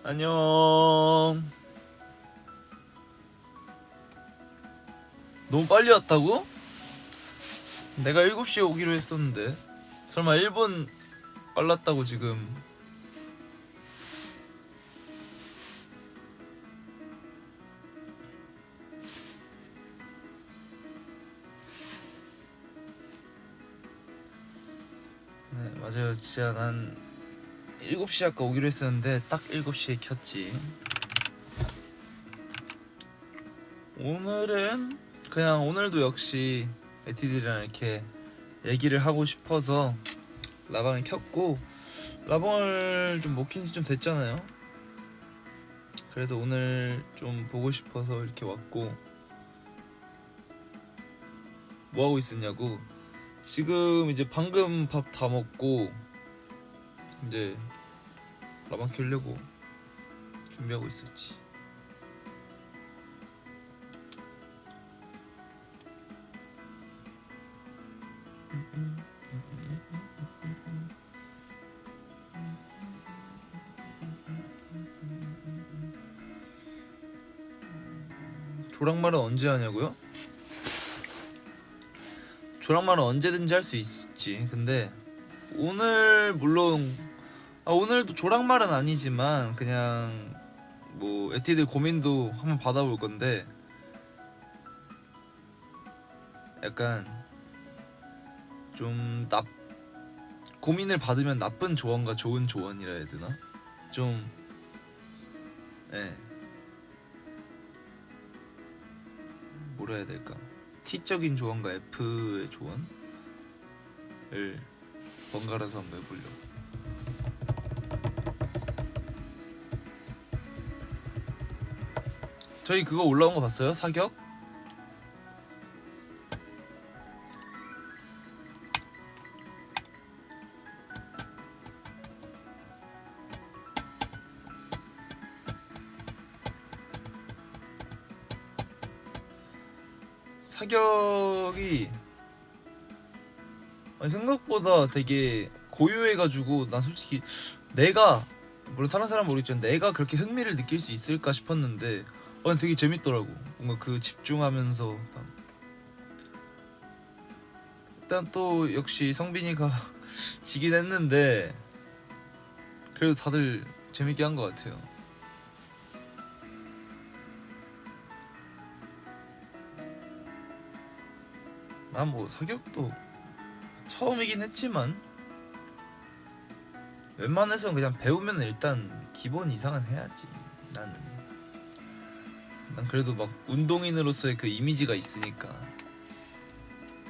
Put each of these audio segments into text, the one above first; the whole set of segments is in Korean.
안녕. 너무 빨리 왔다고? 내가 7시에 오기로 했었는데 설마 1분 빨랐다고 지금. 네 맞아요. 진짜 난 7시 아까 오기로 했었는데 딱 7시에 켰지. 오늘은 그냥 오늘도 역시 에티들이랑 이렇게 얘기를 하고 싶어서 라방을 켰고, 라방을 좀 못 킨지 좀 됐잖아요. 그래서 오늘 좀 보고 싶어서 이렇게 왔고. 뭐하고 있었냐고? 지금 이제 방금 밥 다 먹고 이제 라방 켜려고 준비하고 있었지. 조랑말은 언제 하냐고요? 조랑말은 언제든지 할 수 있지. 근데 오늘 물론 오늘도 조랑말은 아니지만 그냥 뭐 에티드 고민도 한번 받아볼 건데, 약간 좀 고민을 받으면 나쁜 조언과 좋은 조언이라 해야 되나? 좀 예. 뭐라 해야 될까? T적인 조언과 F의 조언을 번갈아서 한번 해보려고. 저희 그거 올라온 거 봤어요? 사격? 사격이 생각보다 되게 고유해가지고 난 솔직히 내가, 물론 다른 사람은 모르겠지만 내가 그렇게 흥미를 느낄 수 있을까 싶었는데 되게 재밌더라고. 뭔가 그 집중하면서 일단 또 역시 성빈이가 지긴 했는데 그래도 다들 재밌게 한 것 같아요. 난 뭐 사격도 처음이긴 했지만 웬만해서는 그냥 배우면 일단 기본 이상은 해야지. 난 그래도 막 운동인으로서의 그 이미지가 있으니까.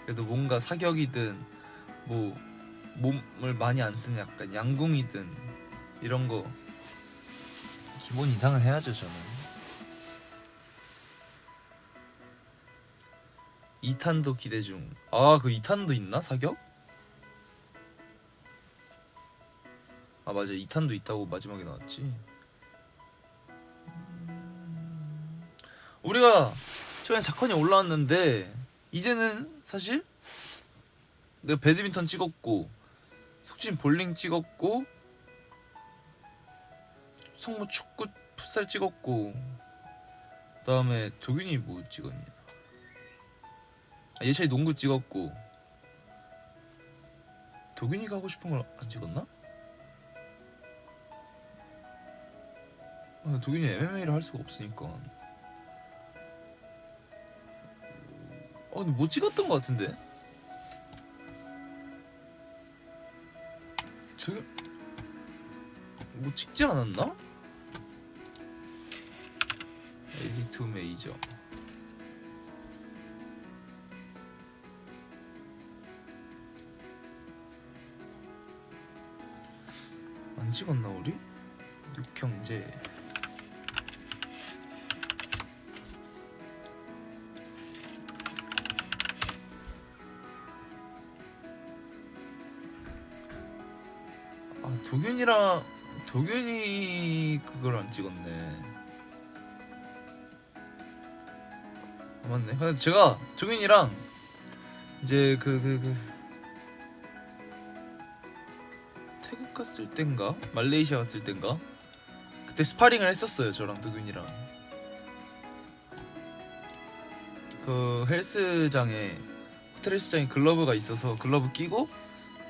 그래도 뭔가 사격이든 뭐 몸을 많이 안 쓰는 약간 양궁이든 이런 거 기본 이상은 해야죠. 저는 2탄도 기대 중. 그 2탄도 있나? 사격? 맞아, 2탄도 있다고 마지막에 나왔지. 우리가 최근에 자컨이 올라왔는데 이제는 사실 내가 배드민턴 찍었고, 석진 볼링 찍었고, 성무 축구 풋살 찍었고, 그 다음에 도균이 뭐 찍었냐, 예찬이 농구 찍었고, 도균이가 하고 싶은 걸 안 찍었나? 도균이 MMA를 할 수가 없으니까. 근데 못 찍었던 것 같은데? 도균 뭐 찍지 않았나? 엘리트 메이저. 안 찍었나 우리? 육형제. 도균이 그걸 안 찍었네. 맞네. 근데 제가 도균이랑 이제 태국 갔을 땐가 말레이시아 갔을 땐가 그때 스파링을 했었어요. 저랑 도균이랑 그 헬스장에 호텔 헬스장에 글러브가 있어서 글러브 끼고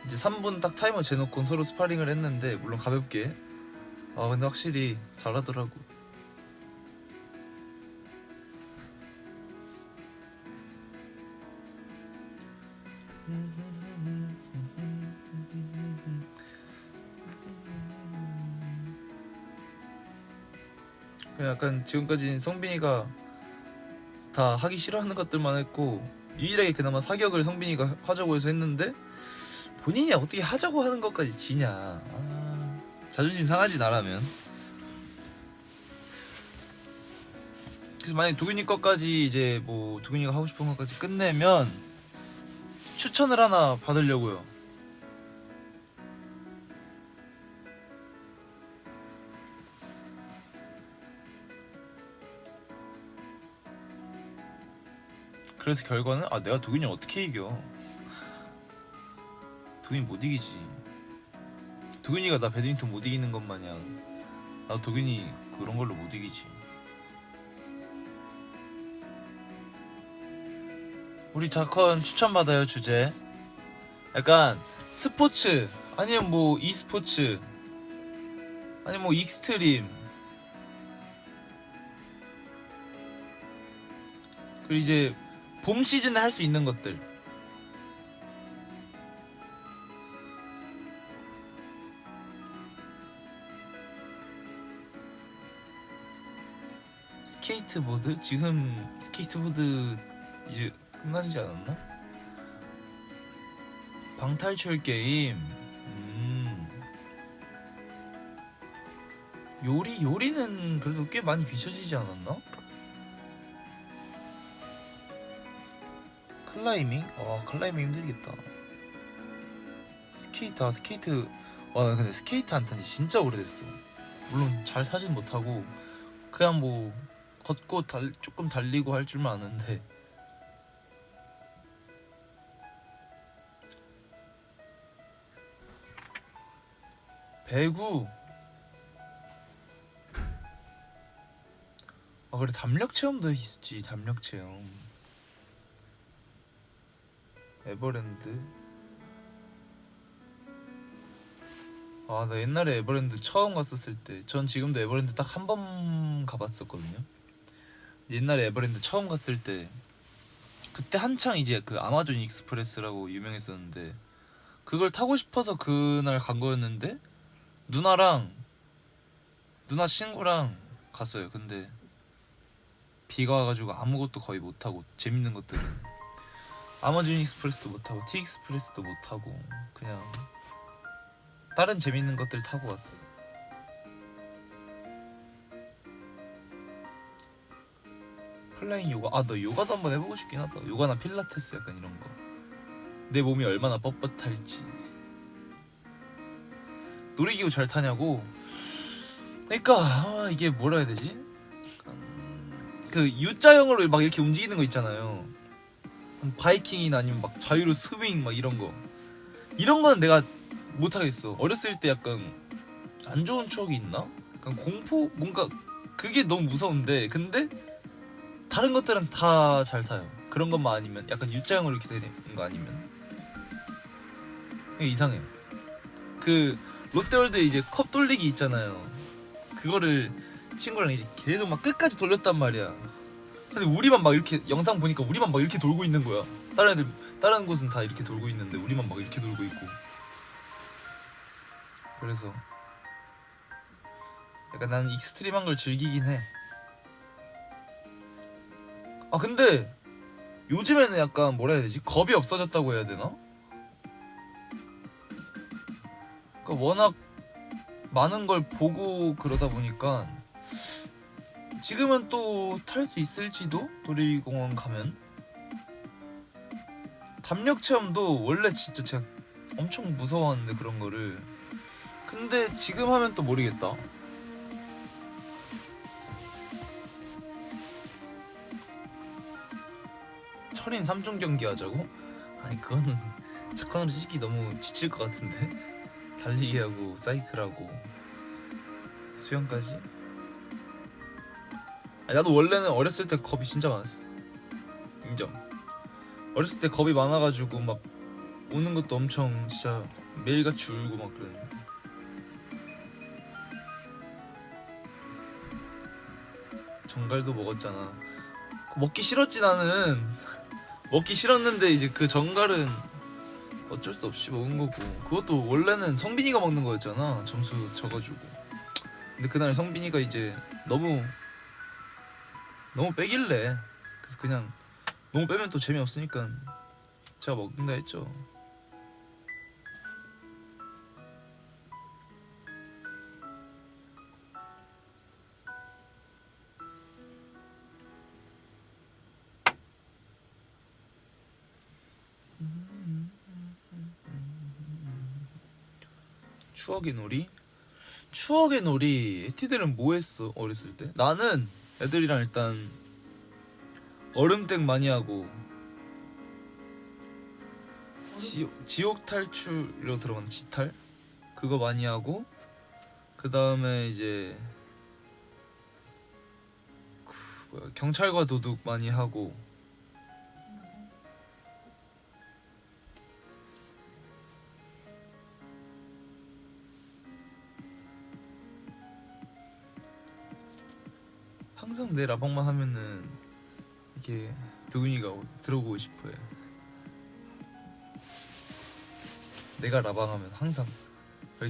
이제 3분 딱 타이머 재놓고 서로 스파링을 했는데 물론 가볍게. 아 근데 확실히 잘하더라고. 그냥 약간 지금까지 성빈이가 다 하기 싫어하는 것들만 했고 유일하게 그나마 사격을 성빈이가 하자고 해서 했는데 본인이 어떻게 하자고 하는 것까지 지냐. 자존심 상하지 나라면. 그래서 만약에 도균이 것까지 이제 뭐 도균이가 하고 싶은 것까지 끝내면 추천을 하나 받으려고요. 그래서 결과는 내가 도균이 어떻게 이겨. 도균이 못 이기지. 도균이가 나 배드민턴 못 이기는 것 마냥 나 도균이 그런 걸로 못 이기지. 우리 자컨 추천받아요. 주제 약간 스포츠 아니면 뭐 e스포츠 아니면 뭐 익스트림 그리고 이제 봄 시즌에 할 수 있는 것들. 스케이트보드? 지금 스케이트보드 이제 끝나지 않았나? 방탈출 게임. 요리는 그래도 꽤 많이 비춰지지 않았나? 클라이밍? 클라이밍 힘들겠다. 스케이트. 나 근데 스케이트 안 탄지 진짜 오래됐어. 물론 잘 타진 못하고 그냥 뭐 걷고 조금 달리고 할 줄만 아는데. 배구. 그래 담력 체험도 있었지. 담력 체험. 에버랜드. 나 옛날에 에버랜드 처음 갔었을 때, 전 지금도 에버랜드 딱 한 번 가봤었거든요. 옛날에 에버랜드 처음 갔을 때 그때 한창 이제 그 아마존 익스프레스라고 유명했었는데 그걸 타고 싶어서 그날 간 거였는데 누나 친구랑 갔어요. 근데 비가 와가지고 아무것도 거의 못 타고 재밌는 것들은 아마존 익스프레스도 못 타고 티 익스프레스도 못 타고 그냥 다른 재밌는 것들 타고 왔어. 플라잉 요가. 너 요가도 한번 해보고 싶긴 하다. 요가나 필라테스 약간 이런 거. 내 몸이 얼마나 뻣뻣할지. 놀이기구 잘 타냐고. 그러니까 이게 뭐라 해야 되지? 그 U자형으로 막 이렇게 움직이는 거 있잖아요. 바이킹이나 아니면 막 자유로 스윙 막 이런 거는 내가 못 하겠어. 어렸을 때 약간 안 좋은 추억이 있나? 약간 공포 뭔가 그게 너무 무서운데 근데 다른 것들은 다 잘 타요. 그런 것만 아니면 약간 U자형으로 이렇게 되는 거 아니면 이상해요. 그 롯데월드 이제 컵 돌리기 있잖아요. 그거를 친구랑 이제 계속 막 끝까지 돌렸단 말이야. 근데 우리만 막 이렇게 영상 보니까 우리만 막 이렇게 돌고 있는 거야. 다른 곳은 다 이렇게 돌고 있는데 우리만 막 이렇게 돌고 있고. 그래서 약간 나는 익스트림한 걸 즐기긴 해. 근데 요즘에는 약간 뭐라 해야 되지? 겁이 없어졌다고 해야 되나? 그러니까 워낙 많은 걸 보고 그러다 보니까 지금은 또 탈 수 있을지도. 놀이공원 가면 담력 체험도 원래 진짜 제가 엄청 무서워하는데 그런 거를 근데 지금 하면 또 모르겠다. 철인 3종 경기 하자고? 아니 그거는 착한으로 솔직히 너무 지칠 것 같은데. 달리기 하고 사이클하고 수영까지. 아니, 나도 원래는 어렸을 때 겁이 진짜 많았어. 인정. 어렸을 때 겁이 많아가지고 막 우는 것도 엄청 진짜 매일같이 울고 막 그랬는데. 정갈도 먹었잖아. 먹기 싫었지 나는. 먹기 싫었는데 이제 그 정갈은 어쩔 수 없이 먹은 거고, 그것도 원래는 성빈이가 먹는 거였잖아. 점수 져가지고. 근데 그날 성빈이가 이제 너무 빼길래, 그래서 그냥 너무 빼면 또 재미없으니까 제가 먹는다 했죠. 추억의 놀이? 추억의 놀이. 에티들은 뭐 했어 어렸을 때? 나는 애들이랑 일단 얼음땡 많이 하고, 지옥 탈출로 들어간 지탈? 그거 많이 하고, 그 다음에 이제 경찰과 도둑 많이 하고, 항상 내 라방만 하면은 이게 도균이가 들어보고 싶어해. 내가 라방하면 항상.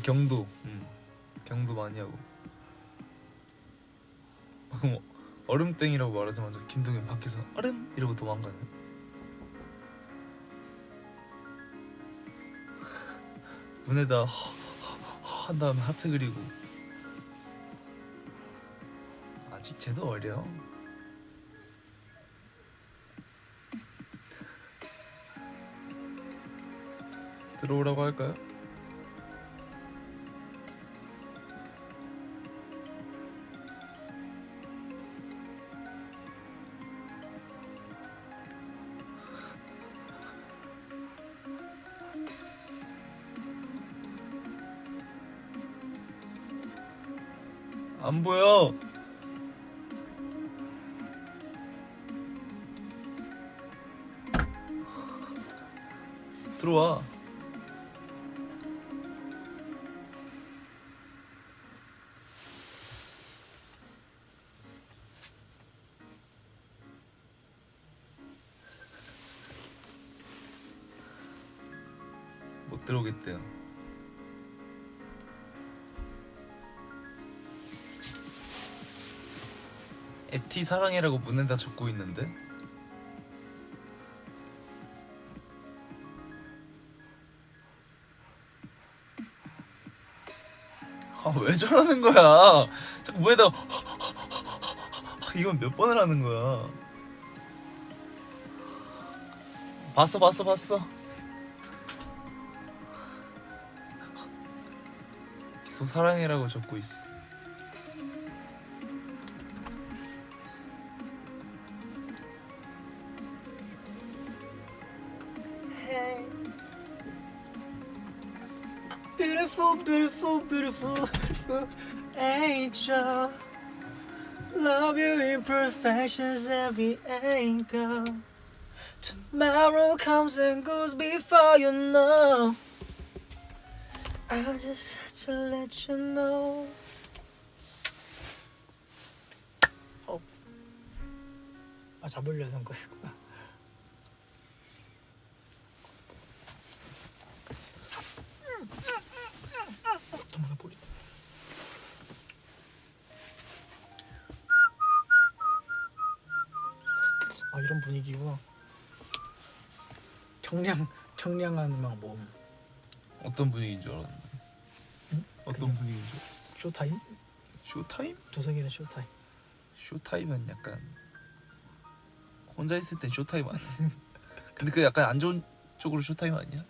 경도, 경도 많이 하고. 그럼 얼음땡이라고 말하자마자 김동현 밖에서 얼음 이러고 도망가는. 문에다 한 다음에 하트 그리고. 아직 쟤도 어려. 들어오라고 할까요? 안 보여. 들어와. 못 들어오겠대요. 에티 사랑해라고 문에다 적고 있는데? 아, 왜 저러는 거야? 자꾸 문에다 이건 몇 번을 하는 거야? 봤어. 계속 사랑해라고 적고 있어. Beautiful, beautiful, beautiful, beautiful angel. Love your imperfections, every angle. Tomorrow comes and goes before you know. I just had to let you know. 잡으려서 한 거였구나. 도망가 버리. 이런 분위기구나. 청량한 막 몸. 어떤 분위기인 줄 알았는데. 응? 어떤 분위기인 줄 알았어. 쇼타임? 쇼타임? 조석이는 쇼타임. 쇼타임은 약간 혼자 있을 땐 쇼타임 아니야? 근데 그 약간 안 좋은 쪽으로 쇼타임 아니야?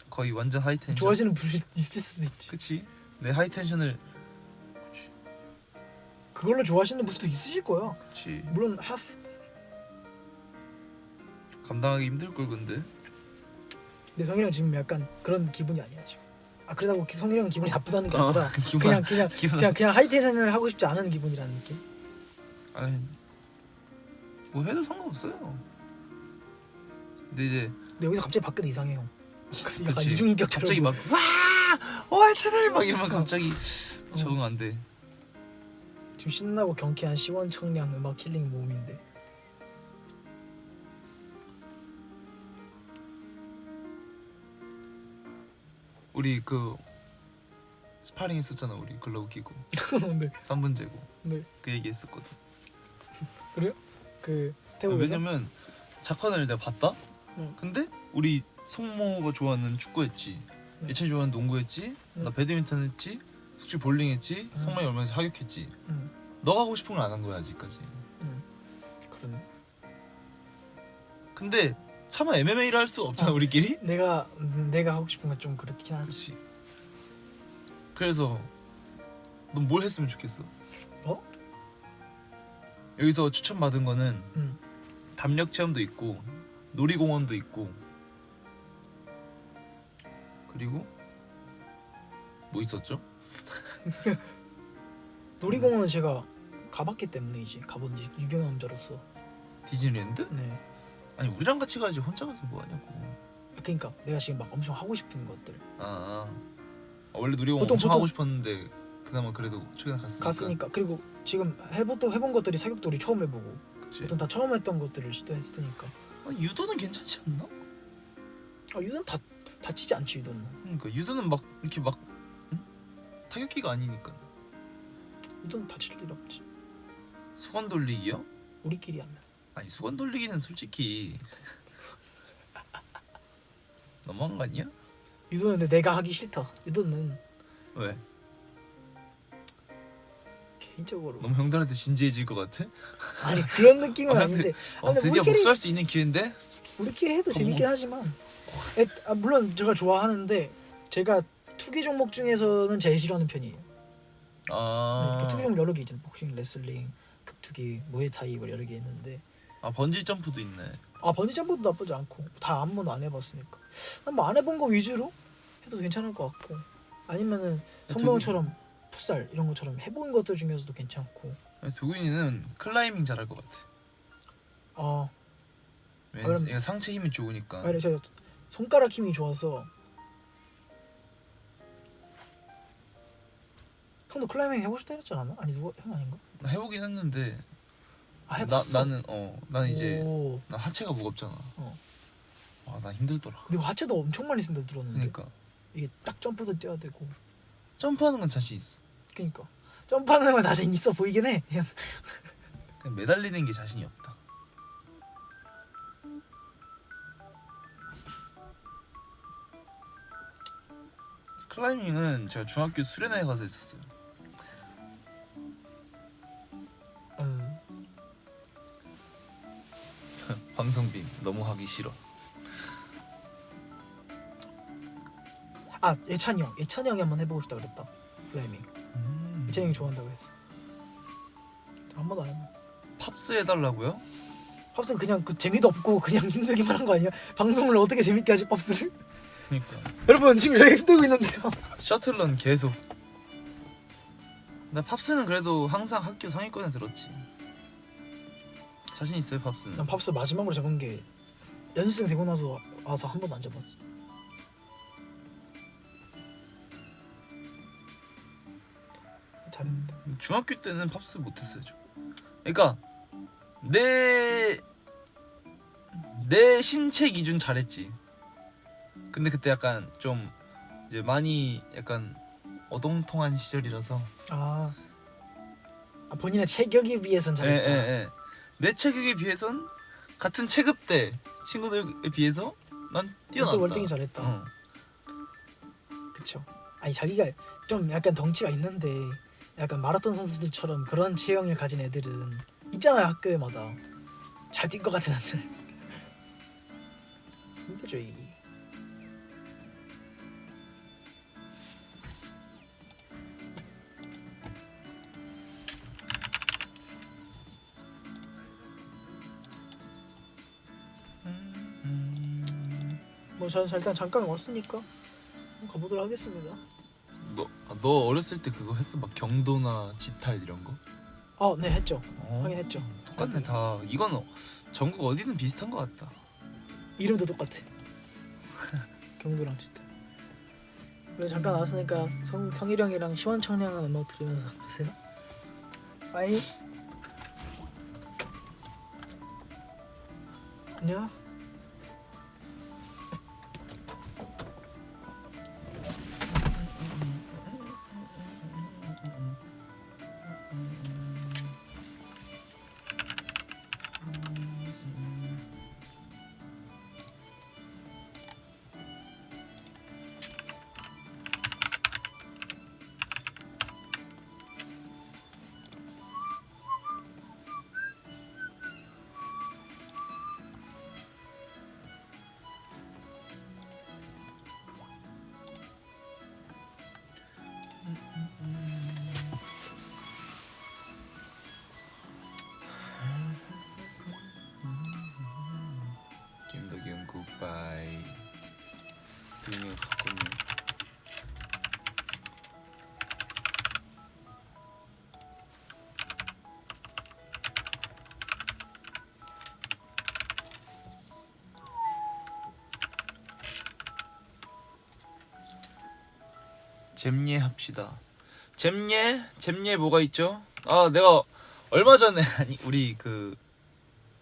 거의 완전 하이 텐션. 좋아하시는 분이 있을 수도 있지. 그치? 내 하이 텐션을 그걸로 좋아하시는 분도 있으실 거야. 그치 물론 하프. 감당하기 힘들 걸 근데. 근데 성일형 지금 약간 그런 기분이 아니야 지금. 아 그러다고 성일형 기분이 나쁘다는 게 아니라 기분 그냥 하이텐션을 하고 싶지 않은 기분이라는 느낌. 아니 뭐 해도 상관없어요. 근데 이제 근데 여기서 갑자기 바뀌어도 이상해요. 약간 그치. 이중인격처럼. 갑자기 막 와! 에트넬 막 이러면 갑자기 어. 적응 안 돼. 지금 신나고 경쾌한 시원청량 음악 힐링 모음인데. 우리 그 스파링 했었잖아 우리 글러브 끼고 네. 3분 재고 네. 그 얘기 했었거든. 그래요? 그 태국에서? 왜냐면 작화를 내가 봤다? 응. 근데 우리 성모가 좋아하는 축구했지, 응. 예찬이 좋아하는 농구했지, 응. 나 배드민턴 했지, 숙주 볼링 했지, 응. 성모이 얼마 전에 하격했지. 응. 너가 하고 싶은 걸 안 한 거야 아직까지. 응. 그러네. 근데 차마 MMA를 할 수가 없잖아 우리끼리. 내가 하고 싶은 건 좀 그렇긴 하지. 그렇지. 그래서 넌 뭘 했으면 좋겠어? 어? 여기서 추천받은 거는 응. 담력 체험도 있고 놀이공원도 있고 그리고 뭐 있었죠? 놀이공원은 제가 가봤기 때문이지. 가본 지 유경험자로서. 디즈니랜드? 네. 아니 우리랑 같이 가야지 혼자 가서 뭐 하냐고. 그러니까 내가 지금 막 엄청 하고 싶은 것들 원래 놀이공원 보통- 엄청 보통- 하고 싶었는데 그나마 그래도 최근에 갔으니까. 그리고 지금 해본 것들이 사격도 우리 처음 해보고 그치. 보통 다 처음 했던 것들을 시도했으니까. 유도는 괜찮지 않나? 아 유도는 다치지 않지 유도는. 그러니까 유도는 막 이렇게 막 응? 타격기가 아니니까. 유도는 다칠 일 없지. 수건 돌리기요? 우리끼리 하면. 아니 수건 돌리기는 솔직히 너무한 거 아니야? 유도는 근데 내가 하기 싫다. 유도는 왜? 개인적으로 너무 형들한테 진지해질 것 같아? 아니 그런 느낌은 아, 아닌데. 근데 드디어 우리끼리- 복수할 수 있는 기회인데? 우리끼리 해도 재밌긴 하지만 물론 제가 좋아하는데 제가 투기 종목 중에서는 제일 싫어하는 편이에요. 그 투기 종목 여러 개 있잖아요. 복싱, 레슬링, 격투기, 무에타이 뭐 여러 개 있는데 번지 점프도 있네. 번지 점프도 나쁘지 않고 다 한 번도 안 해봤으니까 난 뭐 안 해본 거 위주로 해도 괜찮을 것 같고 아니면은 성명처럼 풋살 이런 것처럼 해본 것들 중에서도 괜찮고. 도균이는 클라이밍 잘할 것 같아. 그럼- 얘가 상체 힘이 좋으니까. 아니 제가 손가락 힘이 좋아서. 형도 클라이밍 해보고 싶다 했지 않았나? 아니 누가 형 아닌가? 나 해보긴 했는데 해봤어. 나는 이제 오. 나 하체가 무겁잖아. 어. 나 힘들더라. 근데 하체도 엄청 많이 쓴다 들었는데. 그러니까 이게 딱 점프도 뛰어야 되고. 점프하는 건 자신 있어. 그러니까 점프하는 건 자신 있어 보이긴 해. 그냥. 그냥 매달리는 게 자신이 없다. 클라이밍은 제가 중학교 수련회에 가서 했었어요. 방송빔 너무 하기 싫어. 예찬이 형이 한번 해보고 싶다 그랬다. 클라이밍. 예찬이 형이 좋아한다고 했어. 한 번도 안 해봐. 팝스 해달라고요? 팝스는 그냥 그 재미도 없고 그냥 힘들기만 한 거 아니야? 방송을 어떻게 재밌게 하지 팝스를? 그러니까 여러분 지금 저희 힘들고 있는데요. 셔틀런 계속. 나 팝스는 그래도 항상 학교 상위권에 들었지. 자신 있어요 팝스는. 난 팝스 마지막으로 잡은 게 연습생 되고 나서 와서 한 번도 안 잡았어. 잘했는데. 중학교 때는 팝스 못했어요. 그러니까 내 신체 기준 잘했지. 근데 그때 약간 좀 이제 많이 약간 어동통한 시절이라서. 본인의 체격에 비해선 잘했다. 예. 내 체격에 비해선 같은 체급대 친구들에 비해서 난 뛰어났다. 또 월등히 잘했다. 그쵸. 아니 자기가 좀 약간 덩치가 있는데 약간 마라톤 선수들처럼 그런 체형을 가진 애들은 있잖아요 학교에마다 잘 뛴 것 같은 애들. 힘들죠 이게. 저는 일단 잠깐 왔으니까 가보도록 하겠습니다. 너 어렸을 때 그거 했어? 막 경도나 지탈 이런 거? 네 했죠. 하긴 했죠. 똑같네 다. 이건 전국 어디든 비슷한 것 같다. 이름도 똑같아. 경도랑 진짜. 그래서 잠깐 나왔으니까 성일이 형이랑 시원청량한 음악 들으면서 보세요. 빠이. 안녕. 김덕현 굿바이. 등을 갖고는 잼예 합시다. 잼예 뭐가 있죠? 아 내가 얼마 전에 아니 우리 그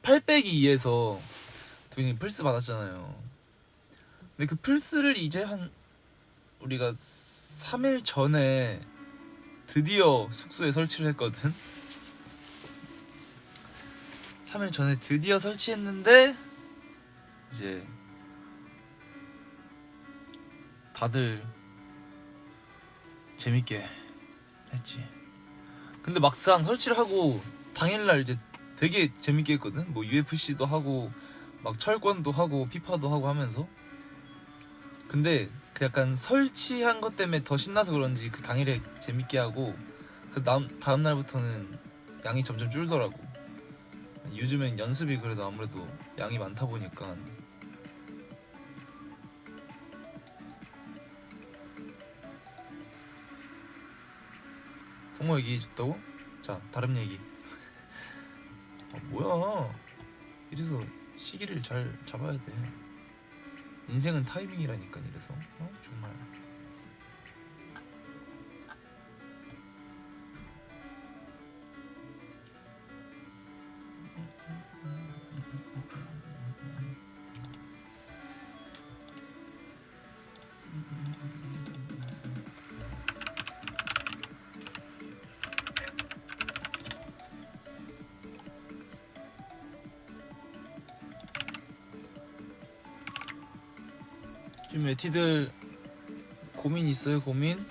802에서 도현이 플스 받았잖아요. 근데 그 플스를 이제 한 우리가 3일 전에 드디어 숙소에 설치를 했거든. 3일 전에 드디어 설치했는데 이제 다들 재밌게 했지. 근데 막상 설치를 하고 당일날 이제 되게 재밌게 했거든. 뭐 UFC도 하고 막 철권도 하고 피파도 하고 하면서. 근데 그 약간 설치한 것 때문에 더 신나서 그런지 그 당일에 재밌게 하고 그 다음 날부터는 양이 점점 줄더라고. 요즘엔 연습이 그래도 아무래도 양이 많다 보니까. 성모 얘기해줬다고? 자 다른 얘기. 뭐야 이래서 시기를 잘 잡아야 돼. 인생은 타이밍이라니까. 이래서 정말 지금 에티들 고민 있어요? 고민?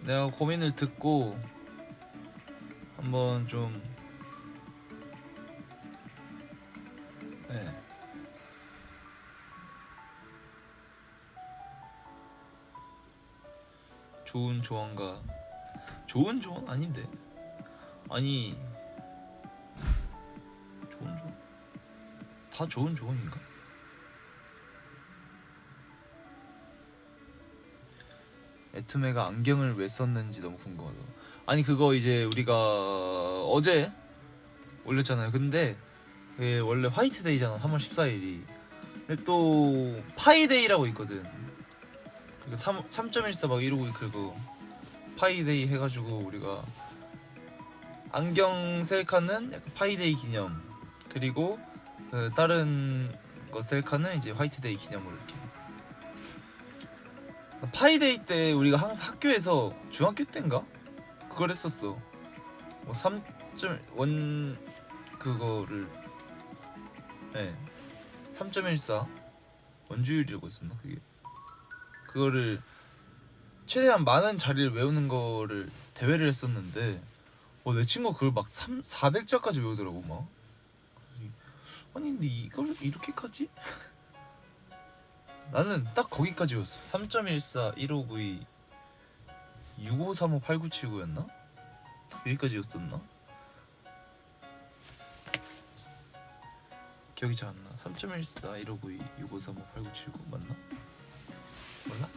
내가 고민을 듣고 한번 좀 좋은 조언가 좋은 조언 아닌데 아니 좋은 조언 다 좋은 조언인가? 애트메가 안경을 왜 썼는지 너무 궁금하다. 아니 그거 이제 우리가 어제 올렸잖아요. 근데 그게 원래 화이트데이잖아 3월 14일이. 근데 또 파이데이라고 있거든. 3.14 막 이러고 그거 파이데이 해가지고 우리가 안경 셀카는 약간 파이데이 기념, 그리고 그 다른 거 셀카는 이제 화이트데이 기념으로 이렇게. 파이데이 때 우리가 항상 학교에서 중학교 때인가 그걸 했었어. 뭐 3.1 그거를 3.14 원주율이라고 했었나 그게. 그거를 최대한 많은 자리를 외우는 거를 대회를 했었는데 내 친구가 그걸 막 400자까지 외우더라고 막. 아니 근데 이걸 이렇게까지? 나는 딱 거기까지 외웠어. 3.14 1592 6535 8979였나? 딱 여기까지 외웠었나? 기억이 잘 안 나. 3.14 1592 6535 8979 맞나? 몰라?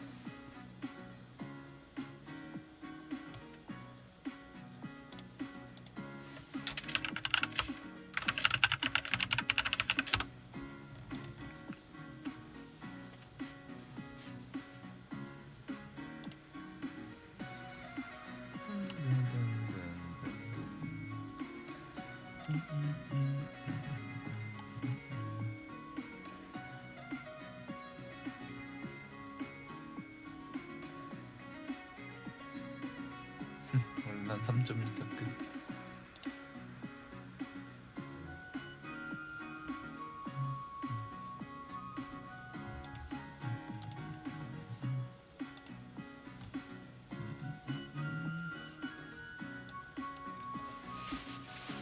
난 3.14 끝.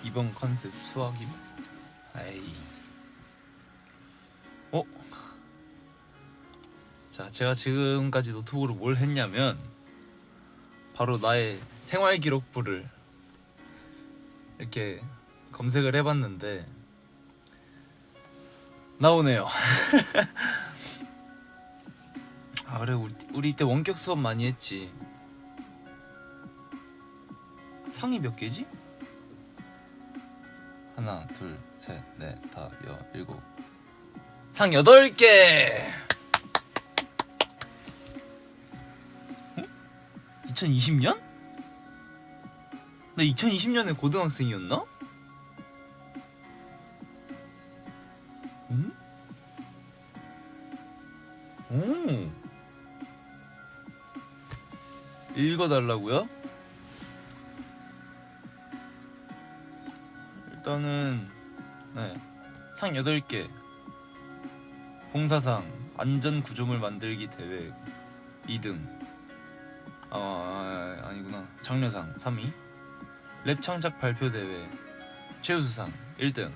이번 컨셉 수학임. 아이. 자, 제가 지금까지 노트북으로 뭘 했냐면 바로 나의 생활 기록부를 이렇게 검색을 해봤는데 나오네요. 아 그래, 우리 이때 원격 수업 많이 했지. 상이 몇 개지? 하나, 둘, 셋, 넷, 다, 일곱. 상 8개! 2020년? 나 2020년에 고등학생이었나? 응? 오. 읽어달라고요? 일단은 네, 상 8개. 봉사상 안전구조물 만들기 대회 2등. 아니구나. 장려상 3위. 랩 창작 발표 대회 최우수상 1등.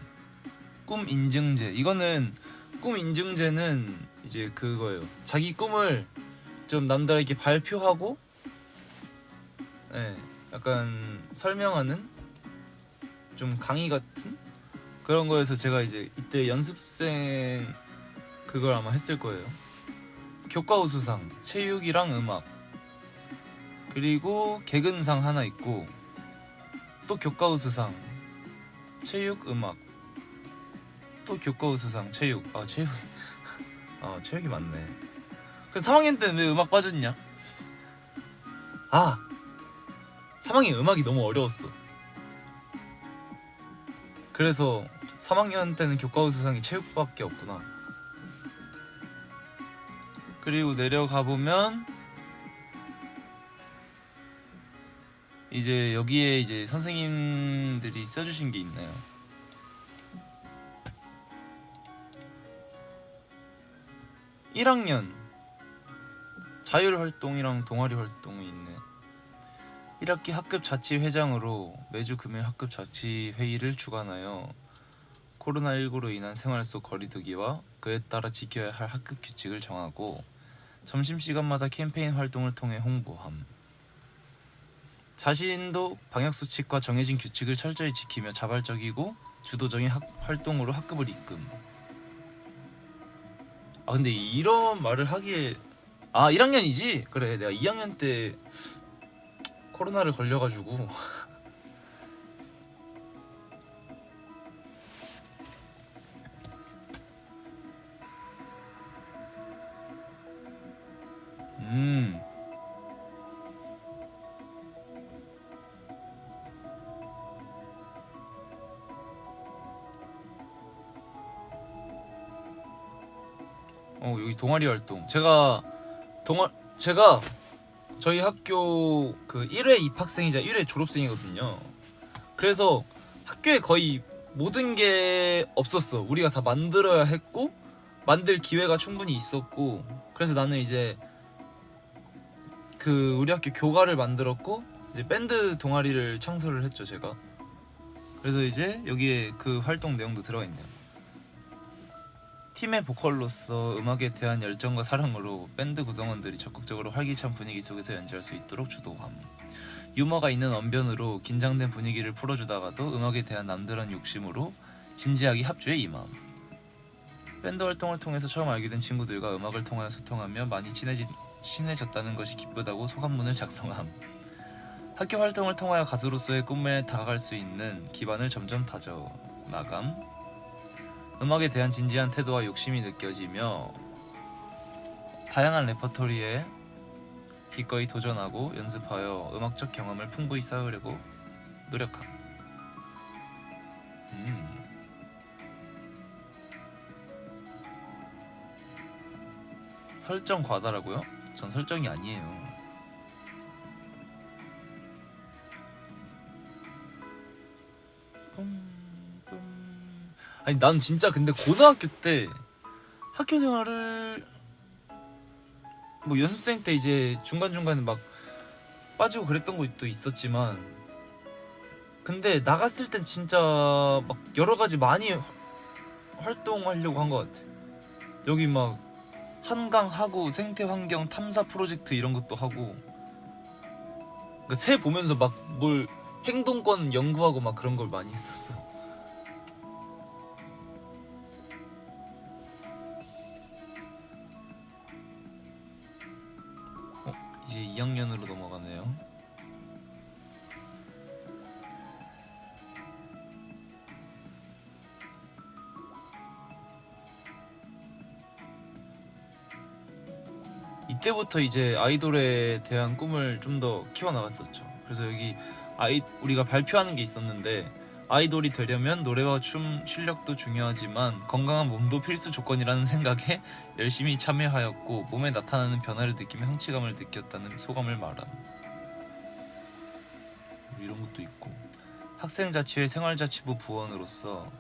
꿈 인증제. 이거는 꿈 인증제는 이제 그거예요. 자기 꿈을 좀 남들에게 발표하고 네, 약간 설명하는 좀 강의 같은 그런 거에서 제가 이제 이때 연습생 그걸 아마 했을 거예요. 교과 우수상 체육이랑 음악, 그리고 개근상 하나 있고, 또 교과 우수상 체육 음악, 또 교과 우수상 체육. 체육 체육이 맞네. 그 3학년 때는 왜 음악 빠졌냐? 3학년 음악이 너무 어려웠어. 그래서 3학년 때는 교과 우수상이 체육밖에 없구나. 그리고 내려가 보면 이제 여기에 이제 선생님들이 써주신 게 있나요? (1학년) 자율활동이랑 동아리 활동이 있네. 1학기 학급 자치회장으로 매주 금요일 학급 자치회의를 주관하여 코로나19로 인한 생활 속 거리두기와 그에 따라 지켜야 할 학급 규칙을 정하고 점심시간마다 캠페인 활동을 통해 홍보함. 자신도 방역수칙과 정해진 규칙을 철저히 지키며 자발적이고 주도적인 활동으로 학급을 이끔. 근데 이런 말을 하기에 1학년이지? 그래, 내가 2학년 때 코로나를 걸려가지고 여기 동아리 활동. 제가 저희 학교 그 1회 입학생이자 1회 졸업생이거든요. 그래서 학교에 거의 모든 게 없었어. 우리가 다 만들어야 했고 만들 기회가 충분히 있었고, 그래서 나는 이제 그 우리 학교 교가를 만들었고 이제 밴드 동아리를 창설을 했죠, 제가. 그래서 이제 여기에 그 활동 내용도 들어가 있네요. 팀의 보컬로서 음악에 대한 열정과 사랑으로 밴드 구성원들이 적극적으로 활기찬 분위기 속에서 연주할 수 있도록 주도함. 유머가 있는 언변으로 긴장된 분위기를 풀어주다가도 음악에 대한 남다른 욕심으로 진지하게 합주에 임함. 밴드 활동을 통해서 처음 알게 된 친구들과 음악을 통하여 소통하며 많이 친해졌다는 것이 기쁘다고 소감문을 작성함. 학교 활동을 통하여 가수로서의 꿈에 다가갈 수 있는 기반을 점점 다져 나감. 음악에 대한 진지한 태도와 욕심이 느껴지며 다양한 레퍼토리에 기꺼이 도전하고 연습하여 음악적 경험을 풍부히 쌓으려고 노력함. 설정 과다라고요? 전 설정이 아니에요. 아니 난 진짜 근데 고등학교 때 학교 생활을 뭐 연습생 때 이제 중간중간에 막 빠지고 그랬던 것도 있었지만 근데 나갔을 땐 진짜 막 여러 가지 많이 활동하려고 한 것 같아. 여기 막 한강하고 생태환경 탐사 프로젝트 이런 것도 하고 그러니까 새 보면서 막 뭘 행동권 연구하고 막 그런 걸 많이 했었어. 이제 2학년으로 넘어가네요. 이때부터 이제 아이돌에 대한 꿈을 좀 더 키워나갔었죠. 그래서 여기 우리가 발표하는 게 있었는데 아이돌이 되려면 노래와 춤 실력도 중요하지만 건강한 몸도 필수 조건이라는 생각에 열심히 참여하였고 몸에 나타나는 변화를 느끼며 성취감을 느꼈다는 소감을 말함. 이런 것도 있고 학생자치회 생활자치부 부원으로서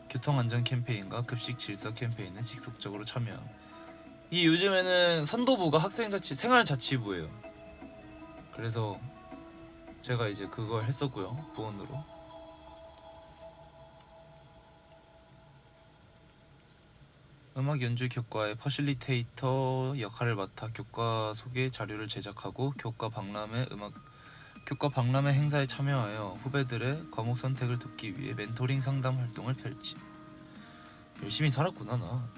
교통안전 캠페인과 급식 질서 캠페인에 직속적으로 참여함. 이 요즘에는 선도부가 학생자치 생활자치부예요. 그래서 제가 이제 그걸 했었고요. 부원으로. 음악 연주 교과의 퍼실리테이터 역할을 맡아 교과 소개 자료를 제작하고 교과 박람회 행사에 참여하여 후배들의 과목 선택을 돕기 위해 멘토링 상담 활동을 펼침. 열심히 살았구나 나.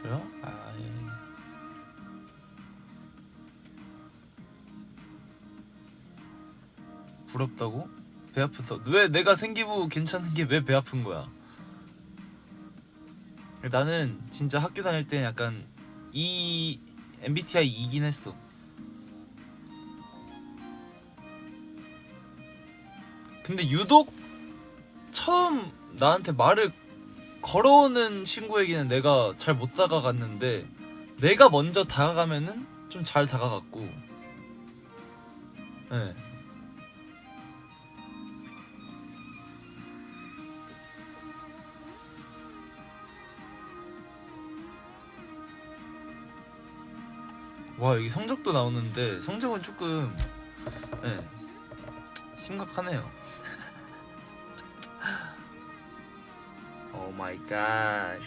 저요? 부럽다고? 배 아프다. 왜 내가 생기부 괜찮은 게 왜 배 아픈 거야? 나는 진짜 학교 다닐 때 약간 이 MBTI 이긴 했어. 근데 유독 처음 나한테 말을 걸어오는 친구에게는 내가 잘 못 다가갔는데 내가 먼저 다가가면은 좀 잘 다가갔고. 네. 와 여기 성적도 나오는데 성적은 조금 심각하네요. 오 마이 갓.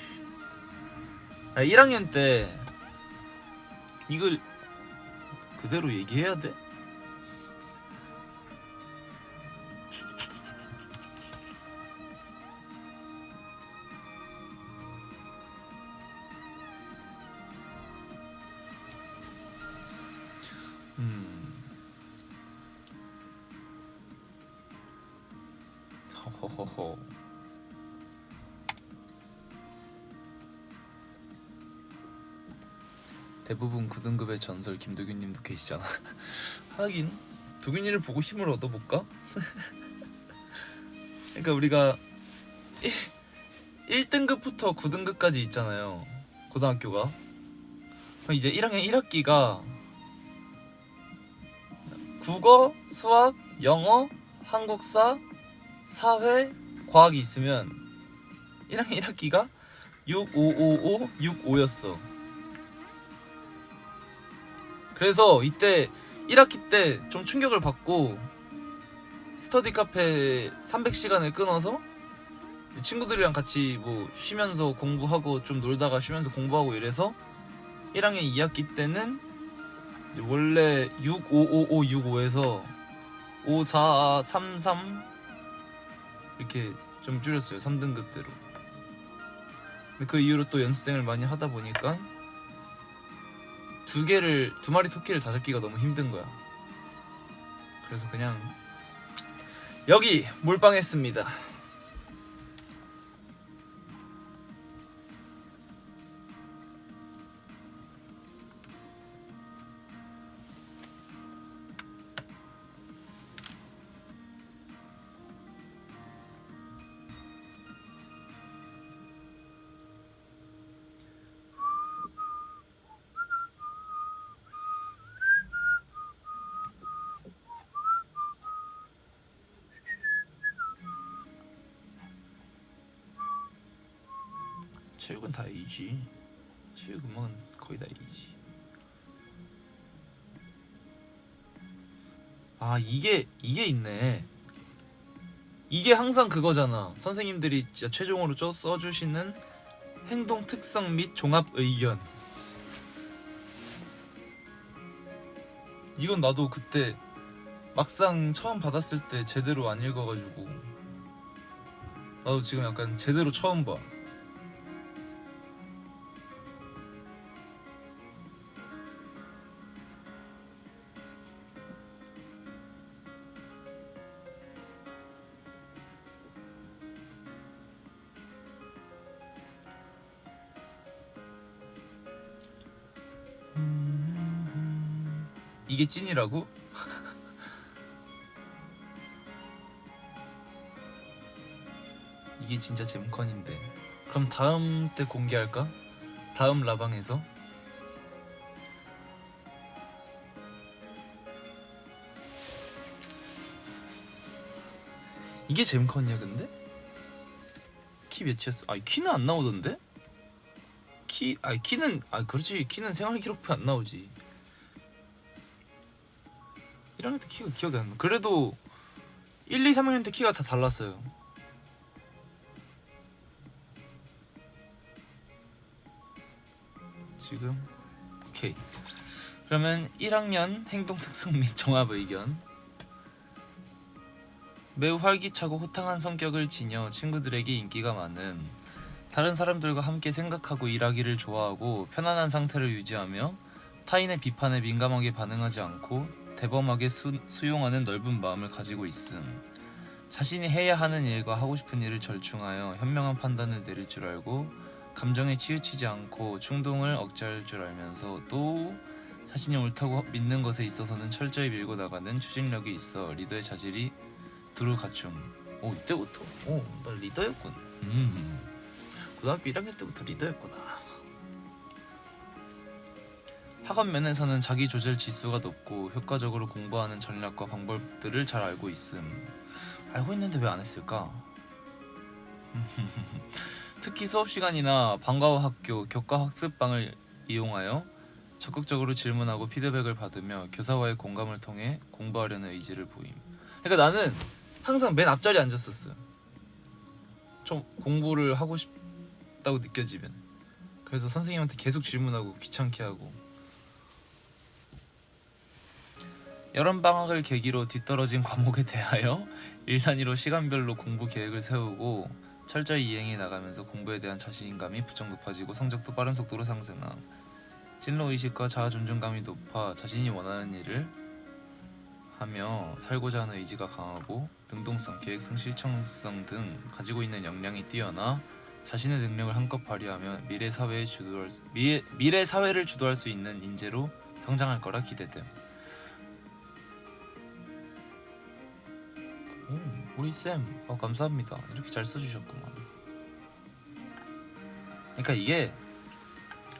1학년 때 이걸 그대로 얘기해야 돼? 허허허. 대부분 9등급의 전설 김두균님도 계시잖아. 하긴 두균이를 보고 힘을 얻어볼까? 그러니까 우리가 1등급부터 9등급까지 있잖아요. 고등학교가. 그럼 이제 1학년 1학기가 국어, 수학, 영어, 한국사, 사회, 과학이 있으면 1학년 1학기가 6555 65였어. 그래서 이때 1학기 때 좀 충격을 받고 스터디 카페 300시간을 끊어서 친구들이랑 같이 뭐 쉬면서 공부하고 좀 놀다가 쉬면서 공부하고 이래서 1학년 2학기 때는 이제 원래 655565에서 5433 이렇게 좀 줄였어요. 3등급대로. 근데 그 이후로 또 연습생을 많이 하다 보니까 두 마리 토끼를 다 잡기가 너무 힘든 거야. 그래서 그냥 여기 몰빵했습니다. 체육은 다 A지. 체육 음악은 거의 다 A지. 아 이게 있네. 이게 항상 그거잖아. 선생님들이 진짜 최종으로 써주시는 행동 특성 및 종합 의견. 이건 나도 그때 막상 처음 받았을 때 제대로 안 읽어가지고 나도 지금 약간 제대로 처음 봐. 이게 찐이라고? 이게 진짜 잼컨인데. 그럼 다음 때 공개할까? 다음 라방에서? 이게 잼컨이야 근데? 키 몇이었어? 아니 키는 안 나오던데? 키는 그렇지 키는 생활 기록부에 안 나오지. 1학년 때 키가 기억이 안 나. 그래도 1, 2, 3학년 때 키가 다 달랐어요. 지금 오케이. 그러면 1학년 행동 특성 및 종합 의견. 매우 활기차고 호탕한 성격을 지녀 친구들에게 인기가 많음. 다른 사람들과 함께 생각하고 일하기를 좋아하고 편안한 상태를 유지하며 타인의 비판에 민감하게 반응하지 않고 대범하게 수용하는 넓은 마음을 가지고 있음. 자신이 해야 하는 일과 하고 싶은 일을 절충하여 현명한 판단을 내릴 줄 알고 감정에 치우치지 않고 충동을 억제할 줄 알면서 또 자신이 옳다고 믿는 것에 있어서는 철저히 밀고 나가는 추진력이 있어 리더의 자질이 두루 갖춤. 오 이때부터 나 리더였군. 고등학교 1학년 때부터 리더였구나. 학업 면에서는 자기 조절 지수가 높고 효과적으로 공부하는 전략과 방법들을 잘 알고 있음. 알고 있는데 왜 안 했을까? 특히 수업 시간이나 방과 후 학교 교과 학습방을 이용하여 적극적으로 질문하고 피드백을 받으며 교사와의 공감을 통해 공부하려는 의지를 보임. 그러니까 나는 항상 맨 앞자리에 앉았었어요. 좀 공부를 하고 싶다고 느껴지면. 그래서 선생님한테 계속 질문하고 귀찮게 하고. 여름방학을 계기로 뒤떨어진 과목에 대하여 일 단위로 시간별로 공부 계획을 세우고 철저히 이행해 나가면서 공부에 대한 자신감이 부쩍 높아지고 성적도 빠른 속도로 상승함. 진로의식과 자아 존중감이 높아 자신이 원하는 일을 하며 살고자 하는 의지가 강하고 능동성, 계획성, 실천성 등 가지고 있는 역량이 뛰어나 자신의 능력을 한껏 발휘하며 미래 사회를 주도할 수 있는 인재로 성장할 거라 기대됨. 우리 쌤 감사합니다. 이렇게 잘 써주셨구만. 그러니까 이게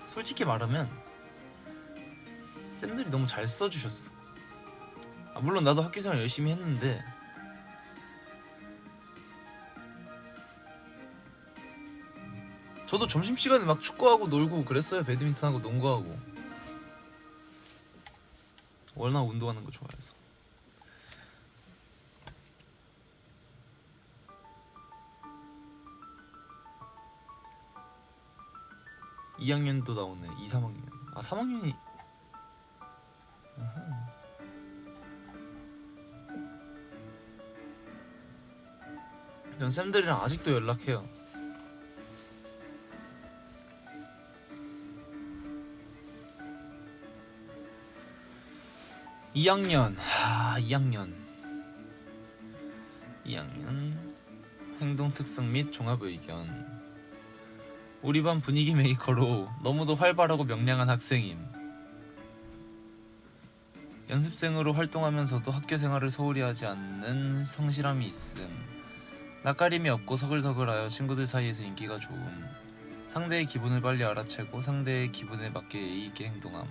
솔직히 말하면 쌤들이 너무 잘 써주셨어. 물론 나도 학교생활 열심히 했는데 저도 점심시간에 막 축구하고 놀고 그랬어요. 배드민턴하고 농구하고. 워낙 운동하는 거 좋아해서. 2학년도 나오네. 2, 3학년. 아 3학년이. 전 쌤들이랑 아직도 연락해요. (2학년) 2학년 행동 특성 및 종합 의견. 우리 반 분위기 메이커로 너무도 활발하고 명량한 학생임. 연습생으로 활동하면서도 학교 생활을 소홀히 하지 않는 성실함이 있음. 낯가림이 없고 서글서글하여 친구들 사이에서 인기가 좋음. 상대의 기분을 빨리 알아채고 상대의 기분에 맞게 예의 있게 행동함.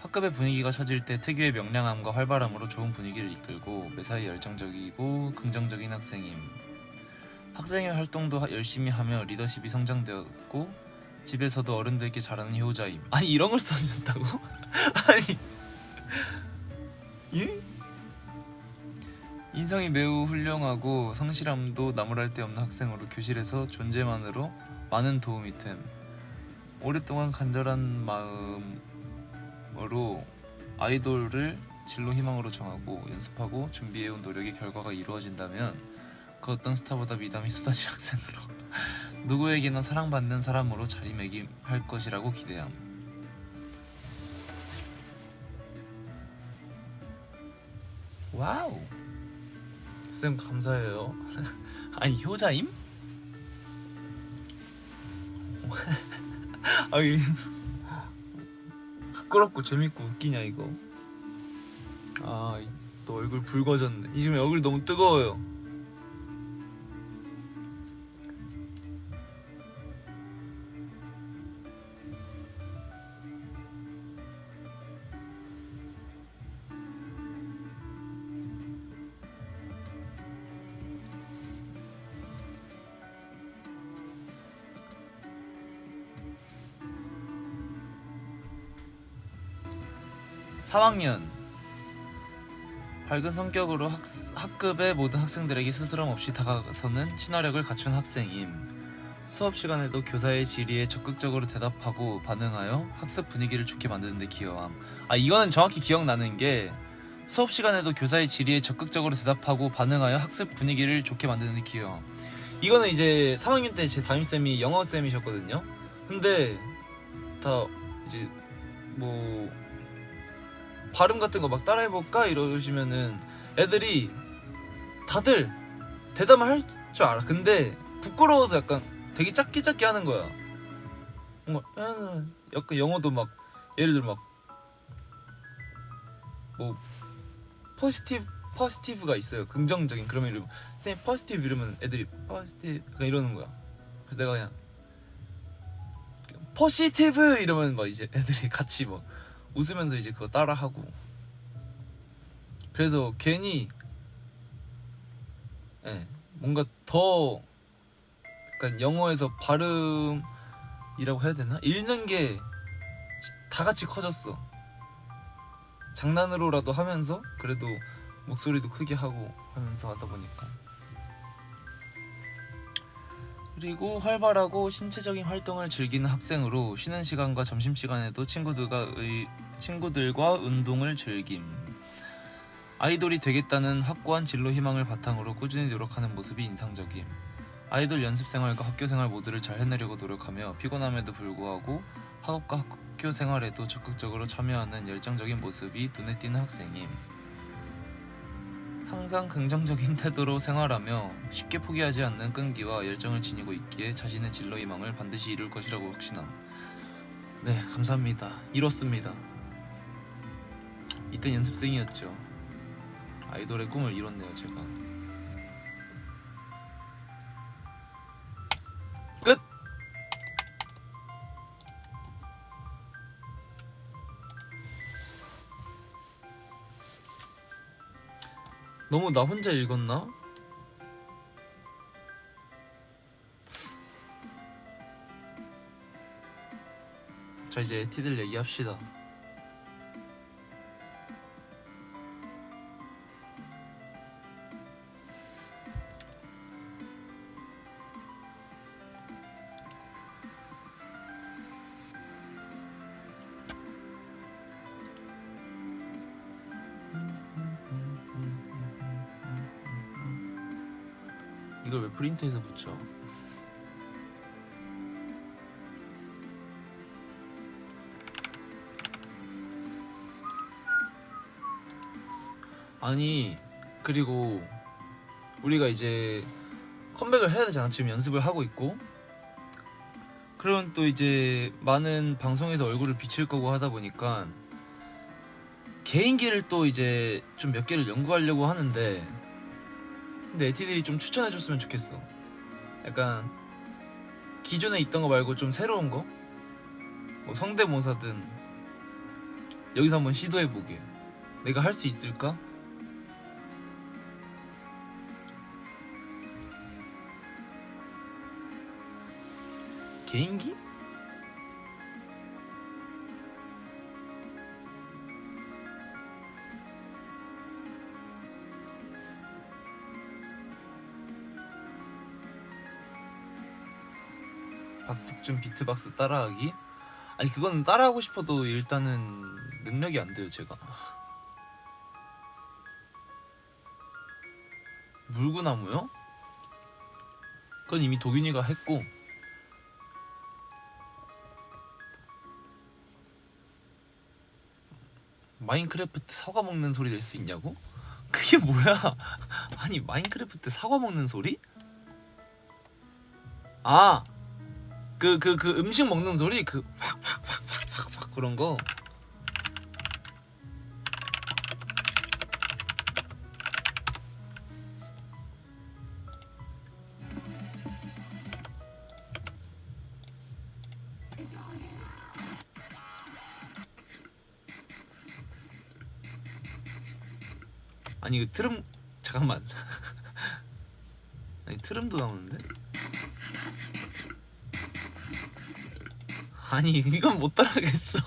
학급의 분위기가 처질 때 특유의 명량함과 활발함으로 좋은 분위기를 이끌고 매사에 열정적이고 긍정적인 학생임. 학생회 활동도 열심히 하며 리더십이 성장되었고 집에서도 어른들께 잘하는 효자임. 아니 이런 걸 써준다고? 아니 예? 인성이 매우 훌륭하고 성실함도 나무랄 데 없는 학생으로 교실에서 존재만으로 많은 도움이 됨. 오랫동안 간절한 마음으로 아이돌을 진로 희망으로 정하고 연습하고 준비해온 노력의 결과가 이루어진다면 그 어떤 스타보다 미담이 쏟아질 학생으로 누구에게나 사랑받는 사람으로 자리매김할 것이라고 기대함. 와우. 쌤 감사해요. 아니 효자임? 아니 부끄럽고 재밌고 웃기냐 이거. 아, 또 얼굴 붉어졌네. 이 지금 얼굴 너무 뜨거워요. (3학년) 밝은 성격으로 학급의 모든 학생들에게 스스럼 없이 다가서는 친화력을 갖춘 학생임. 수업 시간에도 교사의 질의에 적극적으로 대답하고 반응하여 학습 분위기를 좋게 만드는 데 기여함. 아 이거는 정확히 기억나는 게 수업 시간에도 교사의 질의에 적극적으로 대답하고 반응하여 학습 분위기를 좋게 만드는 데 기여함. 이거는 이제 3학년 때 제 담임쌤이 영어쌤이셨거든요. 근데 다 이제 뭐 발음 같은 거 막 따라해볼까 이러시면은 애들이 다들 대답을 할 줄 알아. 근데 부끄러워서 약간 되게 작게 하는 거야. 뭔가 약간 영어도 막 예를 들어 막 뭐 포지티브가 있어요. 긍정적인. 그러면 이러면 쌤 포지티브 이러면 애들이 포지티브 약간 이러는 거야. 그래서 내가 그냥 포지티브 이러면 막 이제 애들이 같이 막 웃으면서 이제 그거 따라하고. 그래서 괜히 뭔가 더 약간 영어에서 발음이라고 해야 되나? 읽는 게 다 같이 커졌어. 장난으로라도 하면서 그래도 목소리도 크게 하고 하면서 하다 보니까. 그리고 활발하고 신체적인 활동을 즐기는 학생으로 쉬는 시간과 점심시간에도 친구들과 운동을 즐김. 아이돌이 되겠다는 확고한 진로 희망을 바탕으로 꾸준히 노력하는 모습이 인상적임. 아이돌 연습생활과 학교생활 모두를 잘 해내려고 노력하며 피곤함에도 불구하고 학업과 학교 생활에도 적극적으로 참여하는 열정적인 모습이 눈에 띄는 학생임. 항상 긍정적인 태도로 생활하며 쉽게 포기하지 않는 끈기와 열정을 지니고 있기에 자신의 진로 희망을 반드시 이룰 것이라고 확신함. 네, 감사합니다. 이뤘습니다. 이땐 연습생이었죠. 아이돌의 꿈을 이뤘네요, 제가. 끝! 너무 나 혼자 읽었나? 자 이제 에티들 얘기합시다. 이걸 왜 프린트해서 붙여? 아니 그리고 우리가 이제 컴백을 해야 되잖아. 지금 연습을 하고 있고, 그럼 또 이제 많은 방송에서 얼굴을 비칠 거고 하다 보니까 개인기를 또 이제 좀 몇 개를 연구하려고 하는데, 근데 에티들이 좀 추천해줬으면 좋겠어. 약간 기존에 있던 거 말고 좀 새로운 거, 뭐 성대모사든 여기서 한번 시도해보게. 내가 할 수 있을까? 개인기? 박숙준 비트박스 따라하기? 아니 그건 따라하고 싶어도 일단은 능력이 안 돼요 제가. 물구나무요? 그건 이미 도균이가 했고, 마인크래프트 사과 먹는 소리 낼 수 있냐고? 그게 뭐야? 아니 마인크래프트 사과 먹는 소리? 아! 그 음식 먹는 소리? 그 팍팍팍팍팍팍 그런 거? 아니 그 트름 잠깐만. 아니 트름도 나오는데? 아니 이건 못 따라하겠어.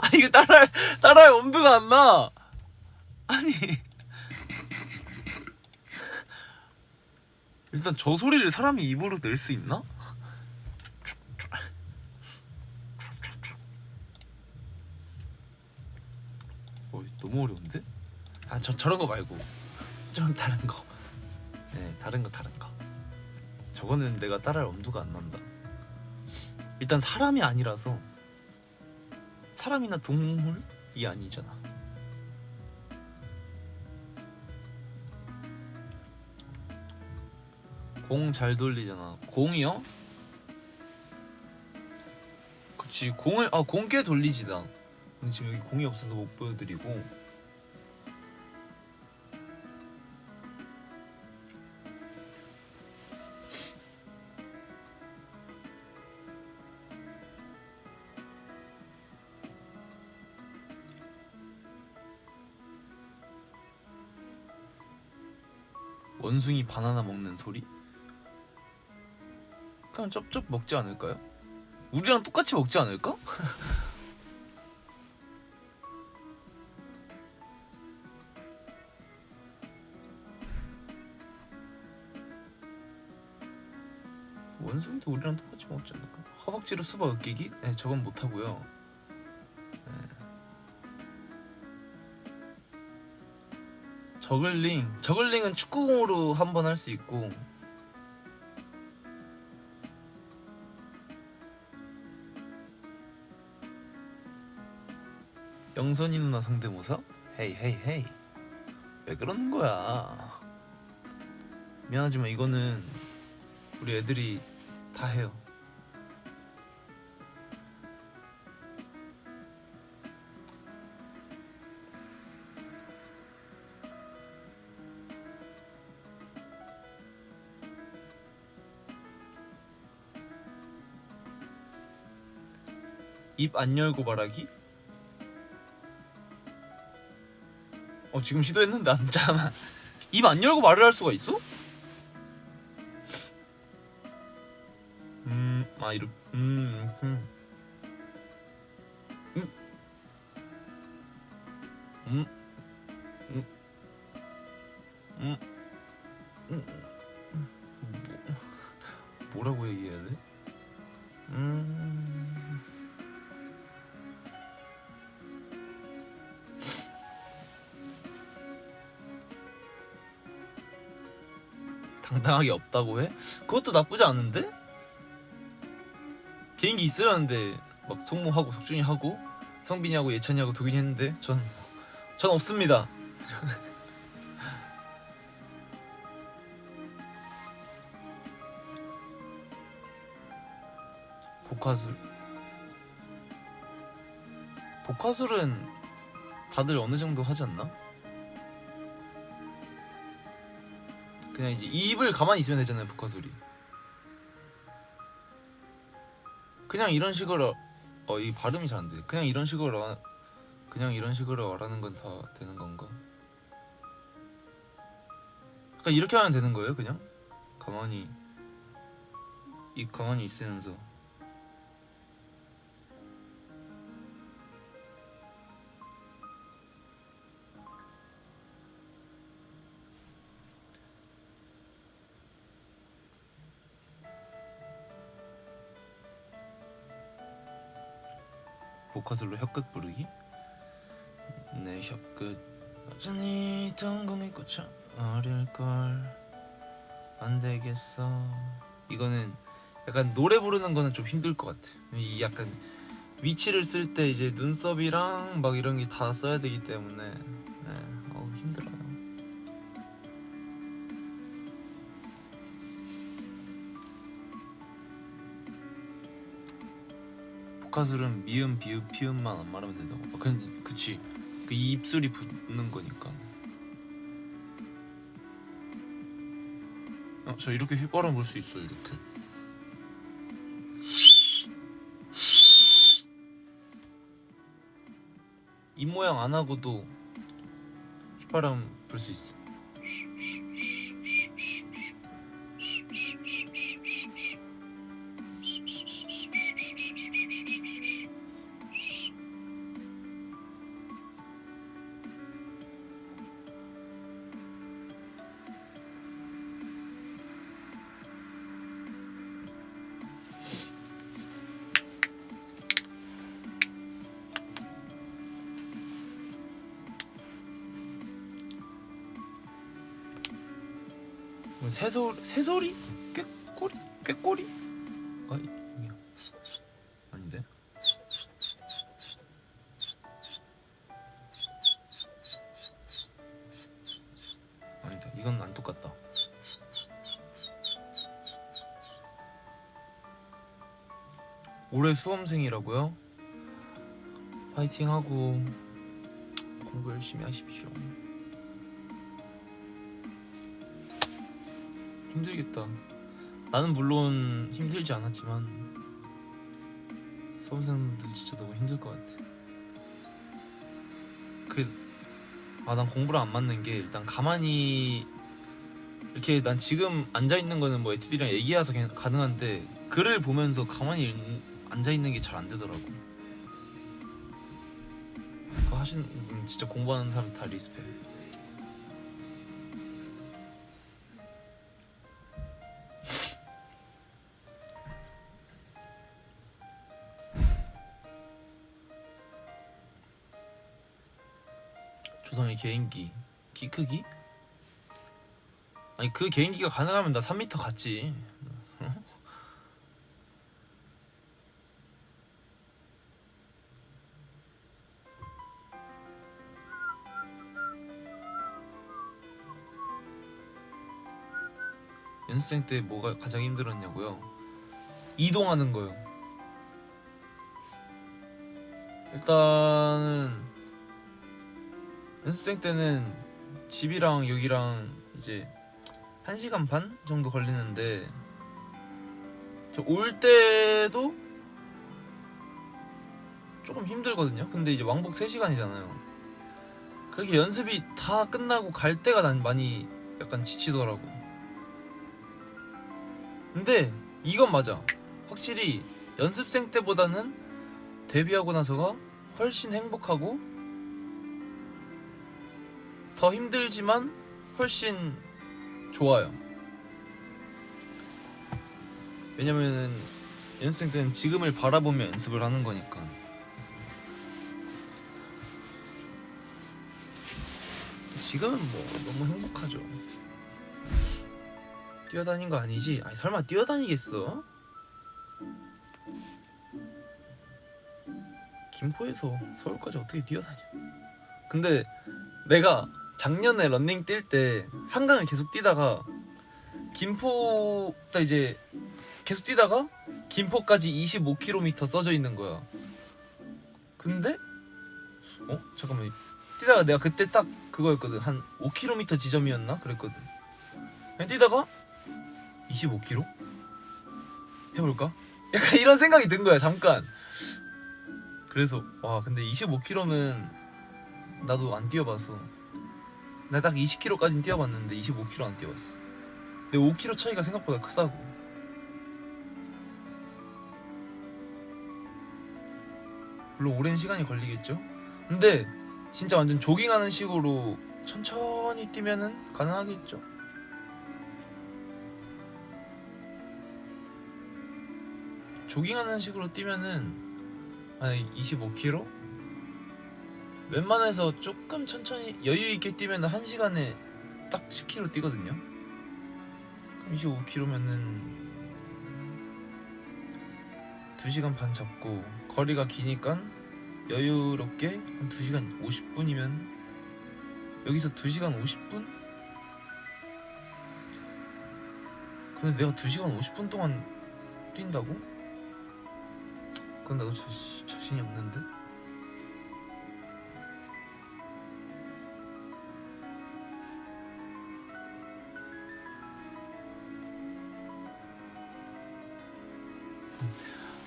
아니 이거 따라할 엄두가 안 나. 아니 일단 저 소리를 사람이 입으로 낼 수 있나? 너무 어려운데? 아 저런 거 말고 좀 다른 거. 네 다른 거. 저거는 내가 따라할 엄두가 안 난다. 일단 사람이 아니라서, 사람이나 동물이 아니잖아. 공 잘 돌리잖아. 공이요? 그치 공을 공 꽤 돌리지 나. 근데 지금 여기 공이 없어서 못 보여드리고. 원숭이 바나나 먹는 소리? 그냥 쩝쩝 먹지 않을까요? 우리랑 똑같이 먹지 않을까? 원숭이도 우리랑 똑같이 먹지 않을까? 허벅지로 수박 으깨기? 네, 저건 못하고요. 네. 저글링은 축구공으로 한 번 할 수 있고, 영선이 누나 성대모사? 헤이 왜 그러는 거야? 미안하지만 이거는 우리 애들이 다 해요. 입 안 열고 말하기? 지금 시도했는데 안 잠깐만. 입 안 열고 말을 할 수가 있어? 이렇게 음, 음, 음, 뭐라고 얘기해야 돼? 당당하게 없다고 해? 그것도 나쁘지 않은데? 개인기 있어야 하는데 막 송모하고 석준이 하고 성빈이 하고 예찬이 하고 도균이 했는데 전 없습니다. 복화술은 다들 어느 정도 하지 않나? 그냥 이제 입을 가만히 있으면 되잖아요. 복화술이 그냥 이런 식으로 이 발음이 잘 안 돼. 그냥 이런 식으로 말하는 건 다 되는 건가? 그러니까 이렇게 하면 되는 거예요? 그냥 가만히 입 가만히 있으면서. 복화술로 혀끝 부르기? 내 혀끝 여전히 동공에 꽂혀 어릴걸 안되겠어. 이거는 약간 노래 부르는 거는 좀 힘들 것 같아. 이 약간 위치를 쓸 때 이제 눈썹이랑 막 이런 게 다 써야 되기 때문에 힘들어요. 복화술은 미음, 비읍, 피음만 안 말하면 된다고. 그치. 그 입술이 붙는 거니까. 저 이렇게 휘바람 불 수 있어. 이렇게. 입 모양 안 하고도 휘바람 불 수 있어. 새소리? 꾀꼬리? 아닌데? 아니다. 이건 안 똑같다. 올해 수험생이라고요? 파이팅하고 공부 열심히 하십시오. 힘들겠다. 나는 물론 힘들지 않았지만 수험생들 진짜 너무 힘들 것 같아. 난 공부랑 안 맞는 게 일단 가만히 이렇게 난 지금 앉아 있는 거는 뭐 애티들이랑 얘기해서 가능한데 글을 보면서 가만히 앉아 있는 게 잘 안 되더라고. 그거 진짜 공부하는 사람 다 리스펙. 조상의 개인기 키 크기? 아니 그 개인기가 가능하면 나 3m 갔지. 연습생 때 뭐가 가장 힘들었냐고요? 이동하는 거요. 일단은 연습생 때는 집이랑 여기랑 이제 1시간 반 정도 걸리는데 저 올 때도 조금 힘들거든요. 근데 이제 왕복 3시간이잖아요. 그렇게 연습이 다 끝나고 갈 때가 난 많이 약간 지치더라고. 근데 이건 맞아. 확실히 연습생 때보다는 데뷔하고 나서가 훨씬 행복하고 더 힘들지만 훨씬 좋아요. 왜냐면은 연습생 때는 지금을 바라보며 연습을 하는 거니까. 지금은 뭐 너무 행복하죠. 뛰어다닌 거 아니지? 아니 설마 뛰어다니겠어? 김포에서 서울까지 어떻게 뛰어다녀? 근데 내가 작년에 런닝 뛸 때 한강을 계속 뛰다가 김포 딱 이제 계속 뛰다가 김포까지 25km 써져 있는 거야. 근데 잠깐만, 뛰다가 내가 그때 딱 그거였거든. 한 5km 지점이었나 그랬거든. 그냥 뛰다가 25km? 해볼까? 약간 이런 생각이 든 거야 잠깐. 그래서 와, 근데 25km면 나도 안 뛰어봐서, 나 딱 20km까지는 뛰어봤는데 25km 안 뛰어봤어. 근데 5km 차이가 생각보다 크다고. 물론 오랜 시간이 걸리겠죠. 근데 진짜 완전 조깅하는 식으로 천천히 뛰면은 가능하겠죠. 조깅하는 식으로 뛰면은 아니 25km? 웬만해서 조금 천천히 여유 있게 뛰면은 1시간에 딱 10km 뛰거든요. 그럼 25km면은 2시간 반 잡고, 거리가 기니까 여유롭게 한 2시간 50분이면 여기서 2시간 50분? 근데 내가 2시간 50분 동안 뛴다고? 그건 나도 자신이 없는데?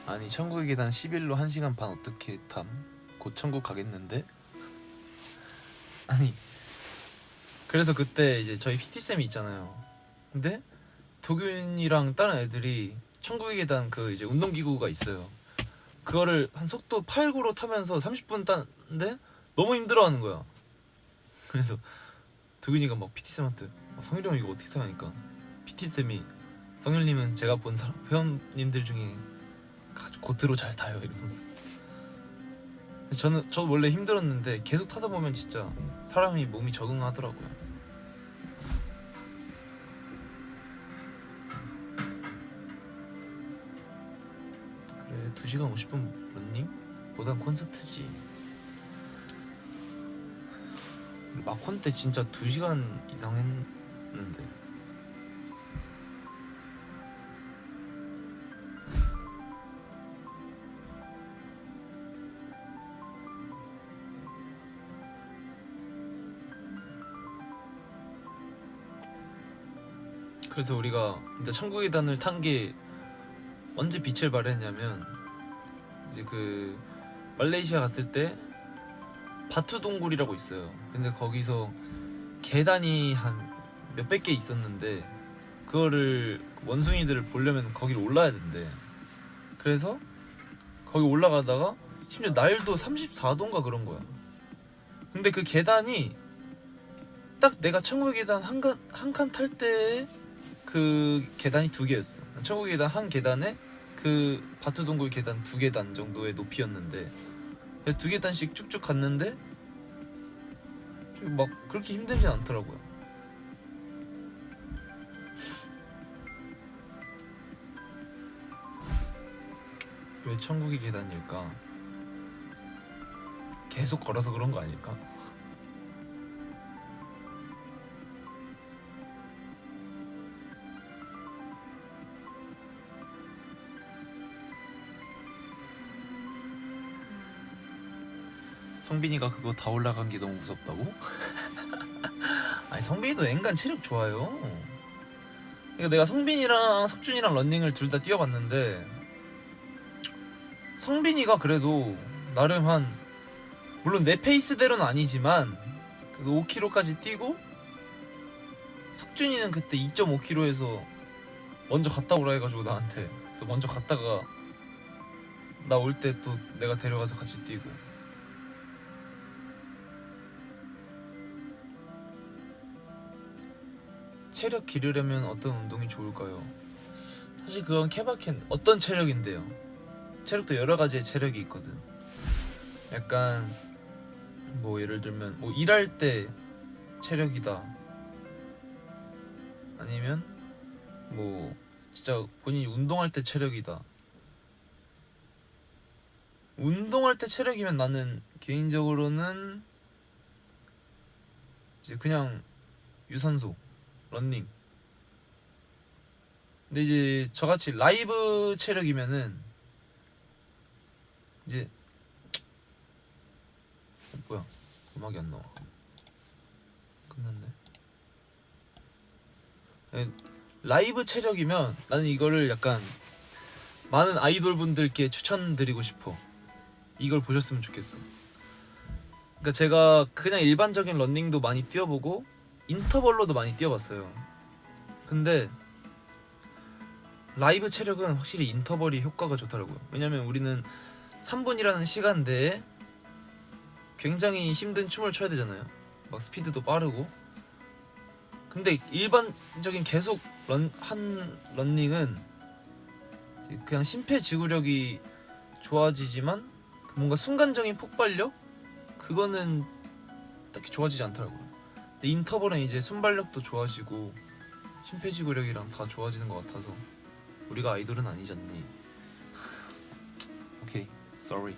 아니 천국의 계단 11로 1시간 반 어떻게 탐? 곧 천국 가겠는데? 아니 그래서 그때 이제 저희 PT쌤이 있잖아요. 근데 도균이랑 다른 애들이 천국의 계단 그 이제 운동기구가 있어요. 그거를 한 속도 8, 9로 타면서 30분 따는데 너무 힘들어하는 거야. 그래서 도균이가 막 PT쌤한테 성일이 형 이거 어떻게 타냐니까 PT쌤이 성일님은 제가 본 사람 회원님들 중에 아주 고트로 잘 타요 이러면서. 저 원래 힘들었는데 계속 타다 보면 진짜 사람이 몸이 적응하더라고요. 그래 2시간 50분 런닝? 보단 콘서트지. 마콘 때 진짜 2시간 이상 했는데. 그래서 우리가 근데 천국의 계단을 탄 게 언제 빛을 발했냐면 이제 그 말레이시아 갔을 때 바투 동굴이라고 있어요. 근데 거기서 계단이 한 몇백 개 있었는데 그거를 원숭이들을 보려면 거기를 올라야 된대. 그래서 거기 올라가다가 심지어 날도 34도인가 그런 거야. 근데 그 계단이 딱 내가 천국의 계단 한 칸 탈 때 그 계단이 2개였어. 천국의 계단 한 계단에 그 바투 동굴 계단 2계단 정도의 높이였는데 2계단씩 쭉쭉 갔는데 막 그렇게 힘들진 않더라고요. 왜 천국의 계단일까? 계속 걸어서 그런 거 아닐까? 성빈이가 그거 다 올라간 게 너무 무섭다고? 아니 성빈이도 엔간 체력 좋아요. 그러니까 내가 성빈이랑 석준이랑 런닝을 둘 다 뛰어봤는데 성빈이가 그래도 나름 한, 물론 내 페이스대로는 아니지만 그래도 5km까지 뛰고, 석준이는 그때 2.5km에서 먼저 갔다 오라 해가지고 나한테, 그래서 먼저 갔다가 나 올 때 또 내가 데려가서 같이 뛰고. 체력 기르려면 어떤 운동이 좋을까요? 사실 그건 케바켄 어떤 체력인데요. 체력도 여러 가지의 체력이 있거든. 약간 뭐 예를 들면 뭐 일할 때 체력이다. 아니면 뭐 진짜 본인이 운동할 때 체력이다. 운동할 때 체력이면 나는 개인적으로는 이제 그냥 유산소, 런닝. 근데 이제 저같이 라이브 체력이면은 이제 뭐야 음악이 안 나와. 끝났네. 라이브 체력이면 나는 이거를 약간 많은 아이돌 분들께 추천드리고 싶어. 이걸 보셨으면 좋겠어. 그러니까 제가 그냥 일반적인 런닝도 많이 뛰어보고 인터벌로도 많이 뛰어봤어요. 근데 라이브 체력은 확실히 인터벌이 효과가 좋더라고요. 왜냐면 우리는 3분이라는 시간대에 굉장히 힘든 춤을 춰야 되잖아요. 막 스피드도 빠르고. 근데 일반적인 계속 한 런닝은 그냥 심폐지구력이 좋아지지만 뭔가 순간적인 폭발력? 그거는 딱히 좋아지지 않더라고요. 근데 인터벌은 이제 순발력도 좋아지고 심폐지구력이랑 다 좋아지는 것 같아서 우리가 아이돌은 아니잖니. 오케이, sorry.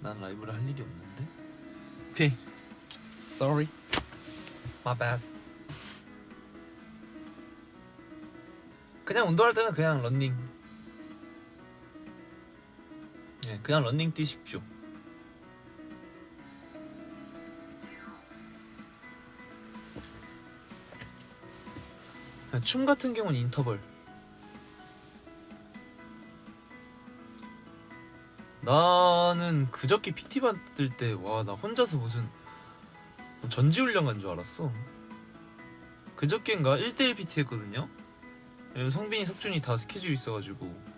난 라이브를 할 일이 없는데. 오케이, sorry, my bad. 그냥 운동할 때는 그냥 런닝. 예, 그냥 런닝 뛰십시오. 춤 같은 경우는 인터벌. 나는 그저께 PT 받을 때 와 나 혼자서 무슨 전지훈련 간 줄 알았어. 그저께인가 1대1 PT 했거든요. 왜냐면 성빈이 석준이 다 스케줄 있어가지고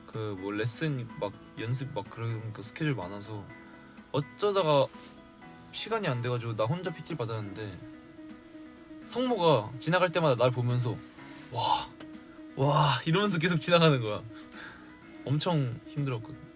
그 뭐 레슨 막 연습 막 그런 거 스케줄 많아서 어쩌다가 시간이 안 돼가지고 나 혼자 PT를 받았는데 성모가 지나갈 때마다 날 보면서 와 이러면서 계속 지나가는 거야. 엄청 힘들었거든.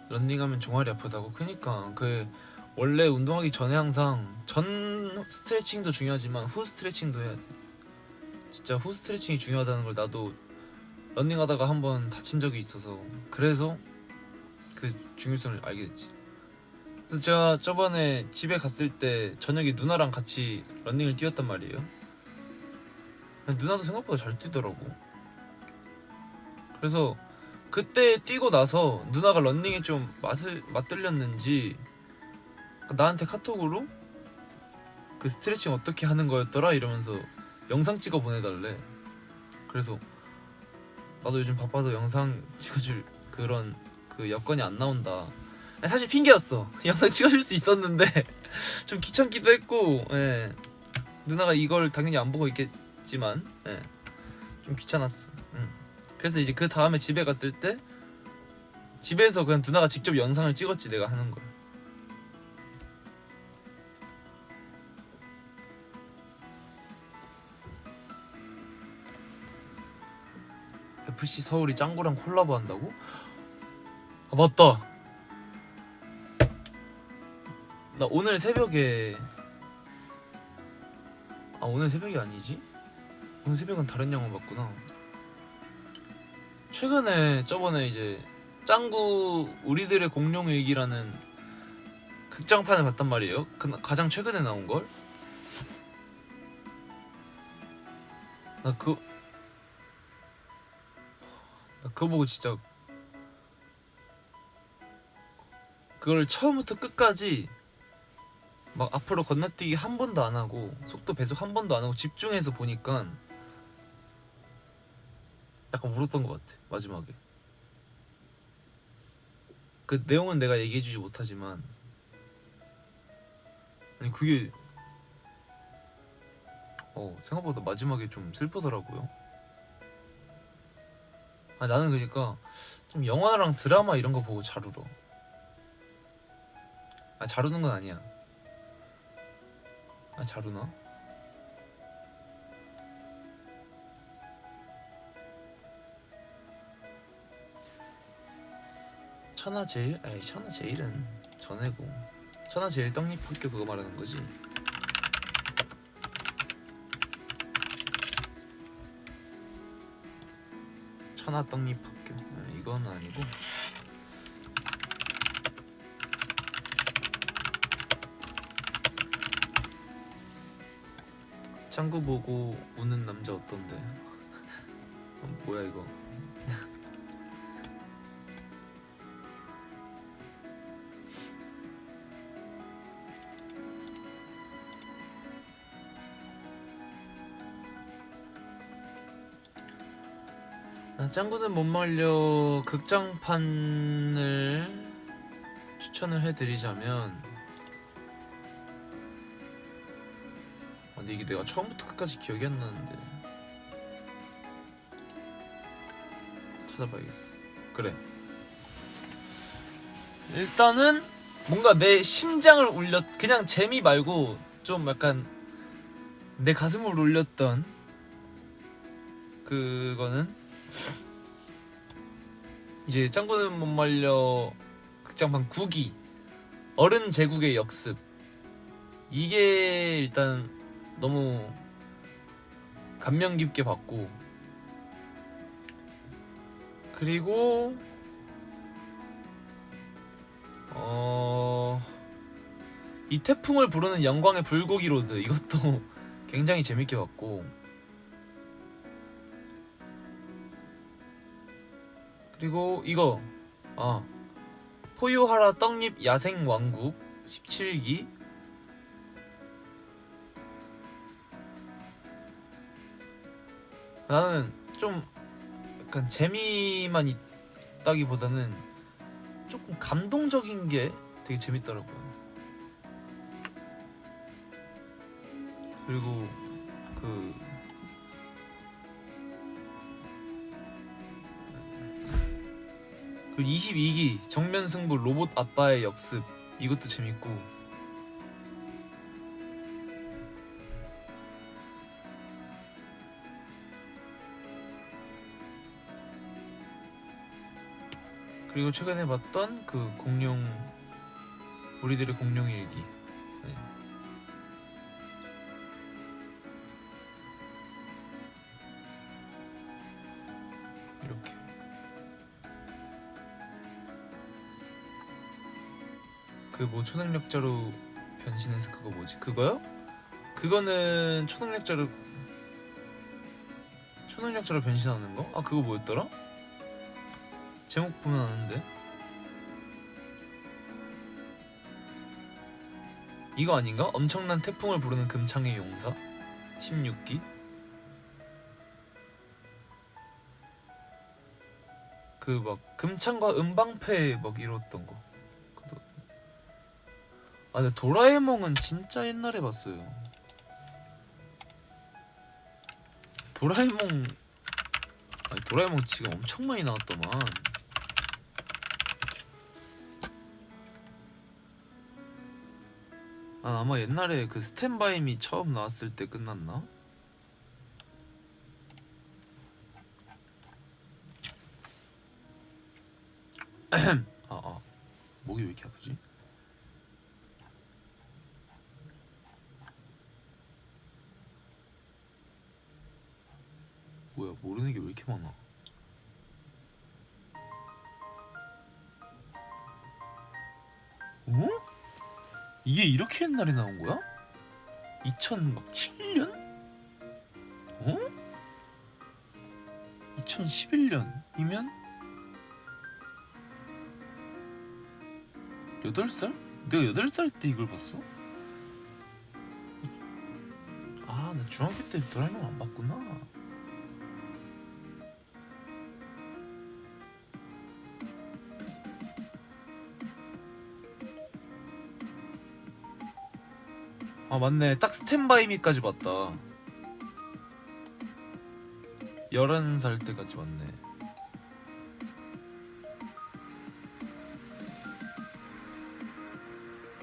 런닝하면 종아리 아프다고? 그니까 그 원래 운동하기 전에 항상 전 스트레칭도 중요하지만 후 스트레칭도 해야 돼. 진짜 후 스트레칭이 중요하다는 걸 나도 런닝하다가 한번 다친 적이 있어서 그래서 그 중요성을 알게 됐지. 그래서 제가 저번에 집에 갔을 때 저녁에 누나랑 같이 런닝을 뛰었단 말이에요. 누나도 생각보다 잘 뛰더라고. 그래서 그때 뛰고 나서 누나가 런닝에 좀 맛들렸는지 나한테 카톡으로 그 스트레칭 어떻게 하는 거였더라 이러면서 영상 찍어 보내달래. 그래서 나도 요즘 바빠서 영상 찍어줄 그런 그 여건이 안 나온다. 아니, 사실 핑계였어. 영상 찍어줄 수 있었는데 좀 귀찮기도 했고, 예. 누나가 이걸 당연히 안 보고 있겠지만, 예. 좀 귀찮았어. 그래서 이제 그 다음에 집에 갔을 때 집에서 그냥 누나가 직접 영상을 찍었지 내가 하는 걸. FC 서울이 짱구랑 콜라보 한다고? 아 맞다. 나 오늘 새벽에 오늘 새벽이 아니지? 오늘 새벽은 다른 영화 봤구나. 최근에 저번에 이제 짱구 우리들의 공룡일기라는 극장판을 봤단 말이에요. 가장 최근에 나온 걸. 나 그거 보고 진짜 그걸 처음부터 끝까지 막 앞으로 건너뛰기 한 번도 안 하고 속도 배속 한 번도 안 하고 집중해서 보니까 약간 울었던 것 같아 마지막에. 그 내용은 내가 얘기해주지 못하지만 아니 그게 생각보다 마지막에 좀 슬프더라고요. 아 나는 그러니까 좀 영화랑 드라마 이런 거 보고 잘 울어. 아 잘 우는 건 아니야. 아 잘 우나? 천하제일? 에이 천하제일은 전해고. 천하제일 떡잎학교 그거 말하는 거지? 천하떡잎학교 이건 아니고. 짱구 보고 우는 남자 어떤데? 뭐야 이거? 나 짱구는 못 말려 극장판을 추천을 해드리자면, 근데 이게 내가 처음부터 끝까지 기억이 안 나는데 찾아봐야겠어. 그래, 일단은 뭔가 내 심장을 그냥 재미 말고 좀 약간 내 가슴을 울렸던 그거는 이제 짱구는 못 말려 극장판 9기 어른 제국의 역습. 이게 일단 너무 감명 깊게 봤고, 그리고 이 태풍을 부르는 영광의 불고기 로드, 이것도 굉장히 재밌게 봤고, 그리고 이거 포유하라 떡잎 야생 왕국 17기. 나는 좀 약간 재미만 있다기보다는 조금 감동적인 게 되게 재밌더라고요. 그리고 그 22기 정면승부 로봇 아빠의 역습, 이것도 재밌고, 그리고 최근에 봤던 그 우리들의 공룡 일기. 네. 이렇게 그 뭐 초능력자로 변신해서 그거 뭐지? 그거요? 그거는 초능력자로 변신하는 거? 아 그거 뭐였더라? 제목 보면 아는데. 이거 아닌가? 엄청난 태풍을 부르는 금창의 용사 16기. 그 막 금창과 음방패 막 이뤘던 거. 아 근데 도라에몽은 진짜 옛날에 봤어요. 도라에몽 지금 엄청 많이 나왔더만. 난 아마 옛날에 그 스탠바이미 처음 나왔을 때 끝났나? 목이 왜 이렇게 아프지? 뭐야, 모르는 게 왜 이렇게 많아? 어? 이게 이렇게 옛날에 나온 거야? 2007년? 어? 2011년이면 8살? 내가 8살 때 이걸 봤어? 아, 나 중학교 때 도라에몽 안 봤구나. 아 맞네, 딱 스탠바이미까지 봤다. 11살 때까지 봤네.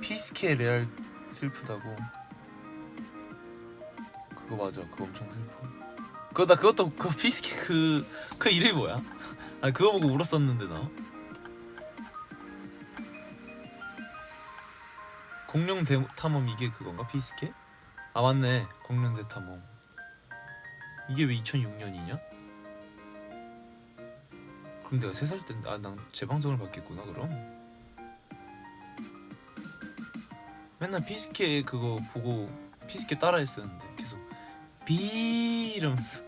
피스케 레알 슬프다고. 그거 맞아, 그거 엄청 슬퍼. 그것도 그 피스케 그 이름이 뭐야? 아 그거 보고 울었었는데 나. 공룡 대탐험 이게 그건가 피스케? 아 맞네, 공룡 대탐험. 이게 왜 2006년이냐? 그럼 내가 3살 때인데, 아 난 재방송을 봤겠구나 그럼. 맨날 피스케 그거 보고 피스케 따라했었는데 계속 비 이러면서.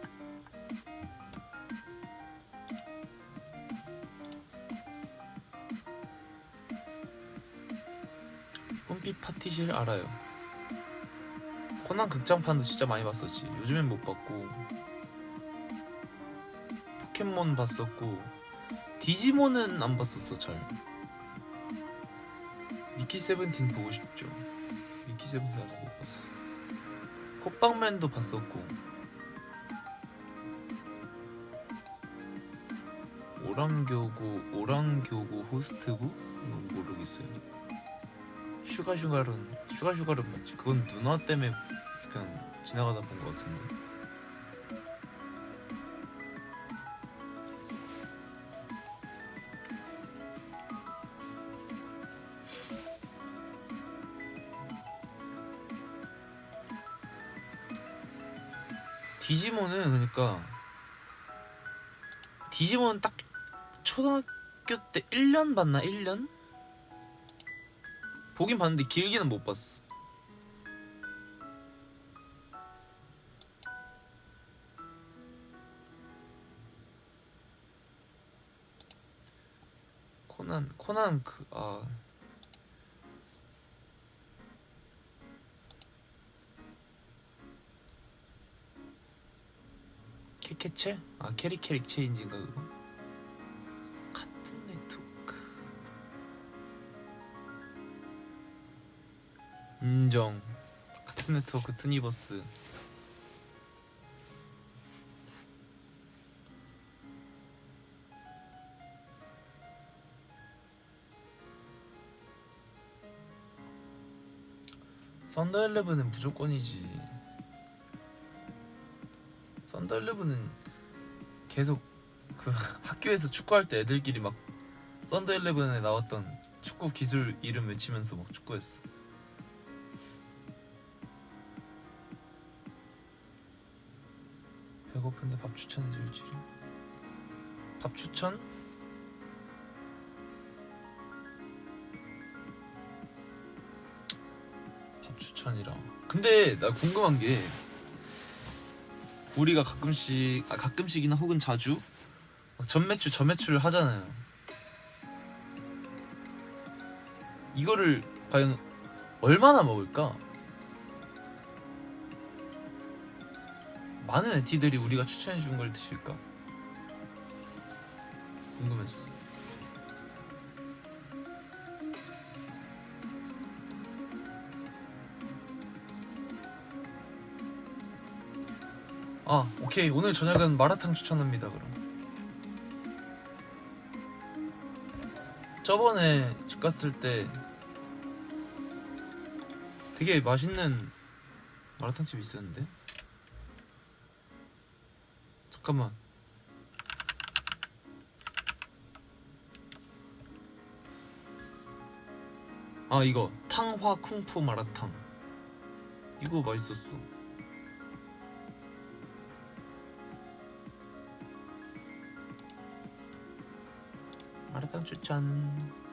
뿜삐 파티실 알아요. 코난 극장판도 진짜 많이 봤었지. 요즘엔 못 봤고. 포켓몬 봤었고. 디지몬은 안 봤었어 잘. 미키 세븐틴 보고 싶죠. 미키 세븐틴 아직 못 봤어. 콧방맨도 봤었고. 오랑교구 호스트구? 모르겠어요. 슈가슈가룬 맞지? 그건 누나 때문에 그냥 지나가다 본 것 같은데. 디지몬은 그러니까 디지몬은 딱 초등학교 때 1년 봤나? 1년? 보긴 봤는데 길게는 못 봤어. 코난 캐캐체? 아 캐릭 체인지인가 그거? 카툰 네트워크. 인정. 카툰 네트워크 투니버스. 썬더일레븐은 무조건이지. 썬더일레븐은 계속 그 학교에서 축구할 때 애들끼리 막 썬더일레븐에 나왔던 축구 기술 이름 외치면서 막 축구했어. 배고픈데 밥 추천해줄지. 밥 추천? 밥 추천이라. 근데 나 궁금한 게, 우리가 가끔씩이나 혹은 자주 전매출을 하잖아요. 이거를 과연 얼마나 먹을까? 많은 에티들이 우리가 추천해준 걸 드실까? 궁금했어. 아 오케이, 오늘 저녁은 마라탕 추천합니다. 그럼 저번에 집 갔을 때 되게 맛있는 마라탕집 있었는데. 잠깐만. 아 이거 탕화 쿵푸 마라탕, 이거 맛있었어. 마라탕 추천.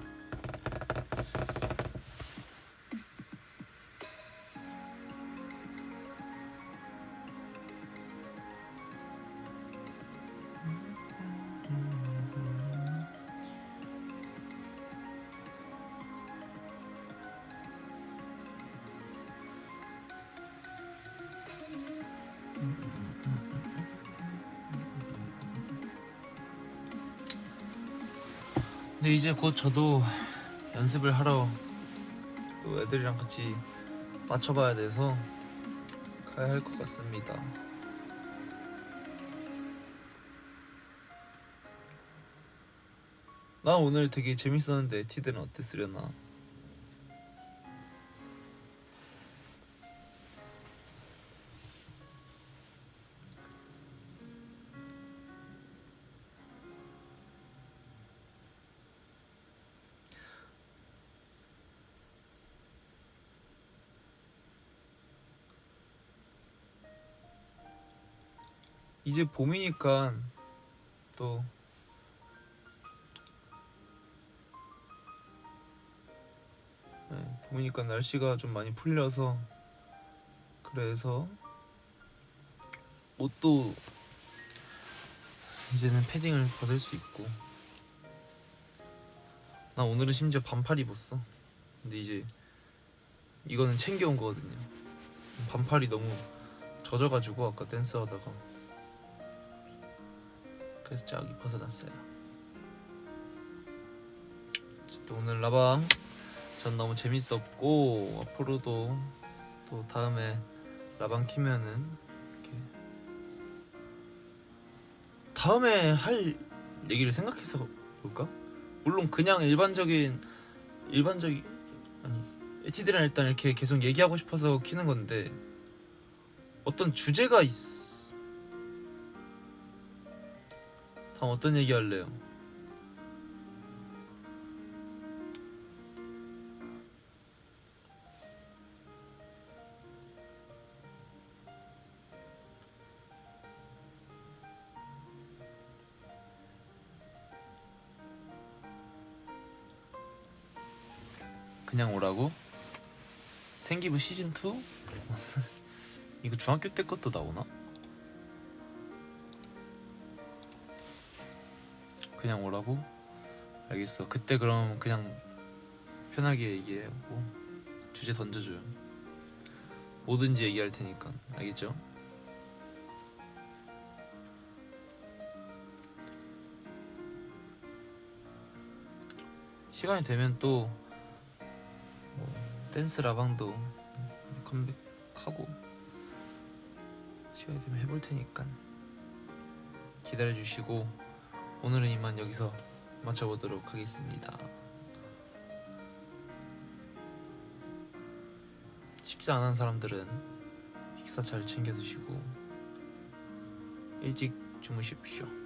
근데 이제 곧 저도 연습을 하러 또 애들이랑 같이 맞춰봐야 돼서 가야 할 것 같습니다. 나 오늘 되게 재밌었는데 티들은 어땠으려나? 이제 봄이니까 또 봄이니까 날씨가 좀 많이 풀려서 그래서 옷도 이제는 패딩을 벗을 수 있고 나 오늘은 심지어 반팔 입었어. 근데 이제 이거는 챙겨온 거거든요. 반팔이 너무 젖어가지고 아까 댄스 하다가 그래서 저기 벗어났어요. 어쨌든 오늘 라방 전 너무 재밌었고 앞으로도 또 다음에 라방 키면은 이렇게 다음에 할 얘기를 생각해서 볼까? 물론 그냥 일반적인 아니 에티드랑 일단 이렇게 계속 얘기하고 싶어서 키는 건데 어떤 주제가 다음 어떤 얘기 할래요? 그냥 오라고? 생기부 시즌2? 이거 중학교 때 것도 나오나? 그냥 오라고? 알겠어. 그때 그럼 그냥 편하게 얘기해보고 주제 던져줘요. 뭐든지 얘기할 테니까. 알겠죠? 시간이 되면 또 댄스 라방도 컴백하고 시간이 되면 해볼 테니까 기다려주시고 오늘은 이만 여기서 마쳐보도록 하겠습니다. 식사 안 한 사람들은 식사 잘 챙겨 드시고 일찍 주무십시오.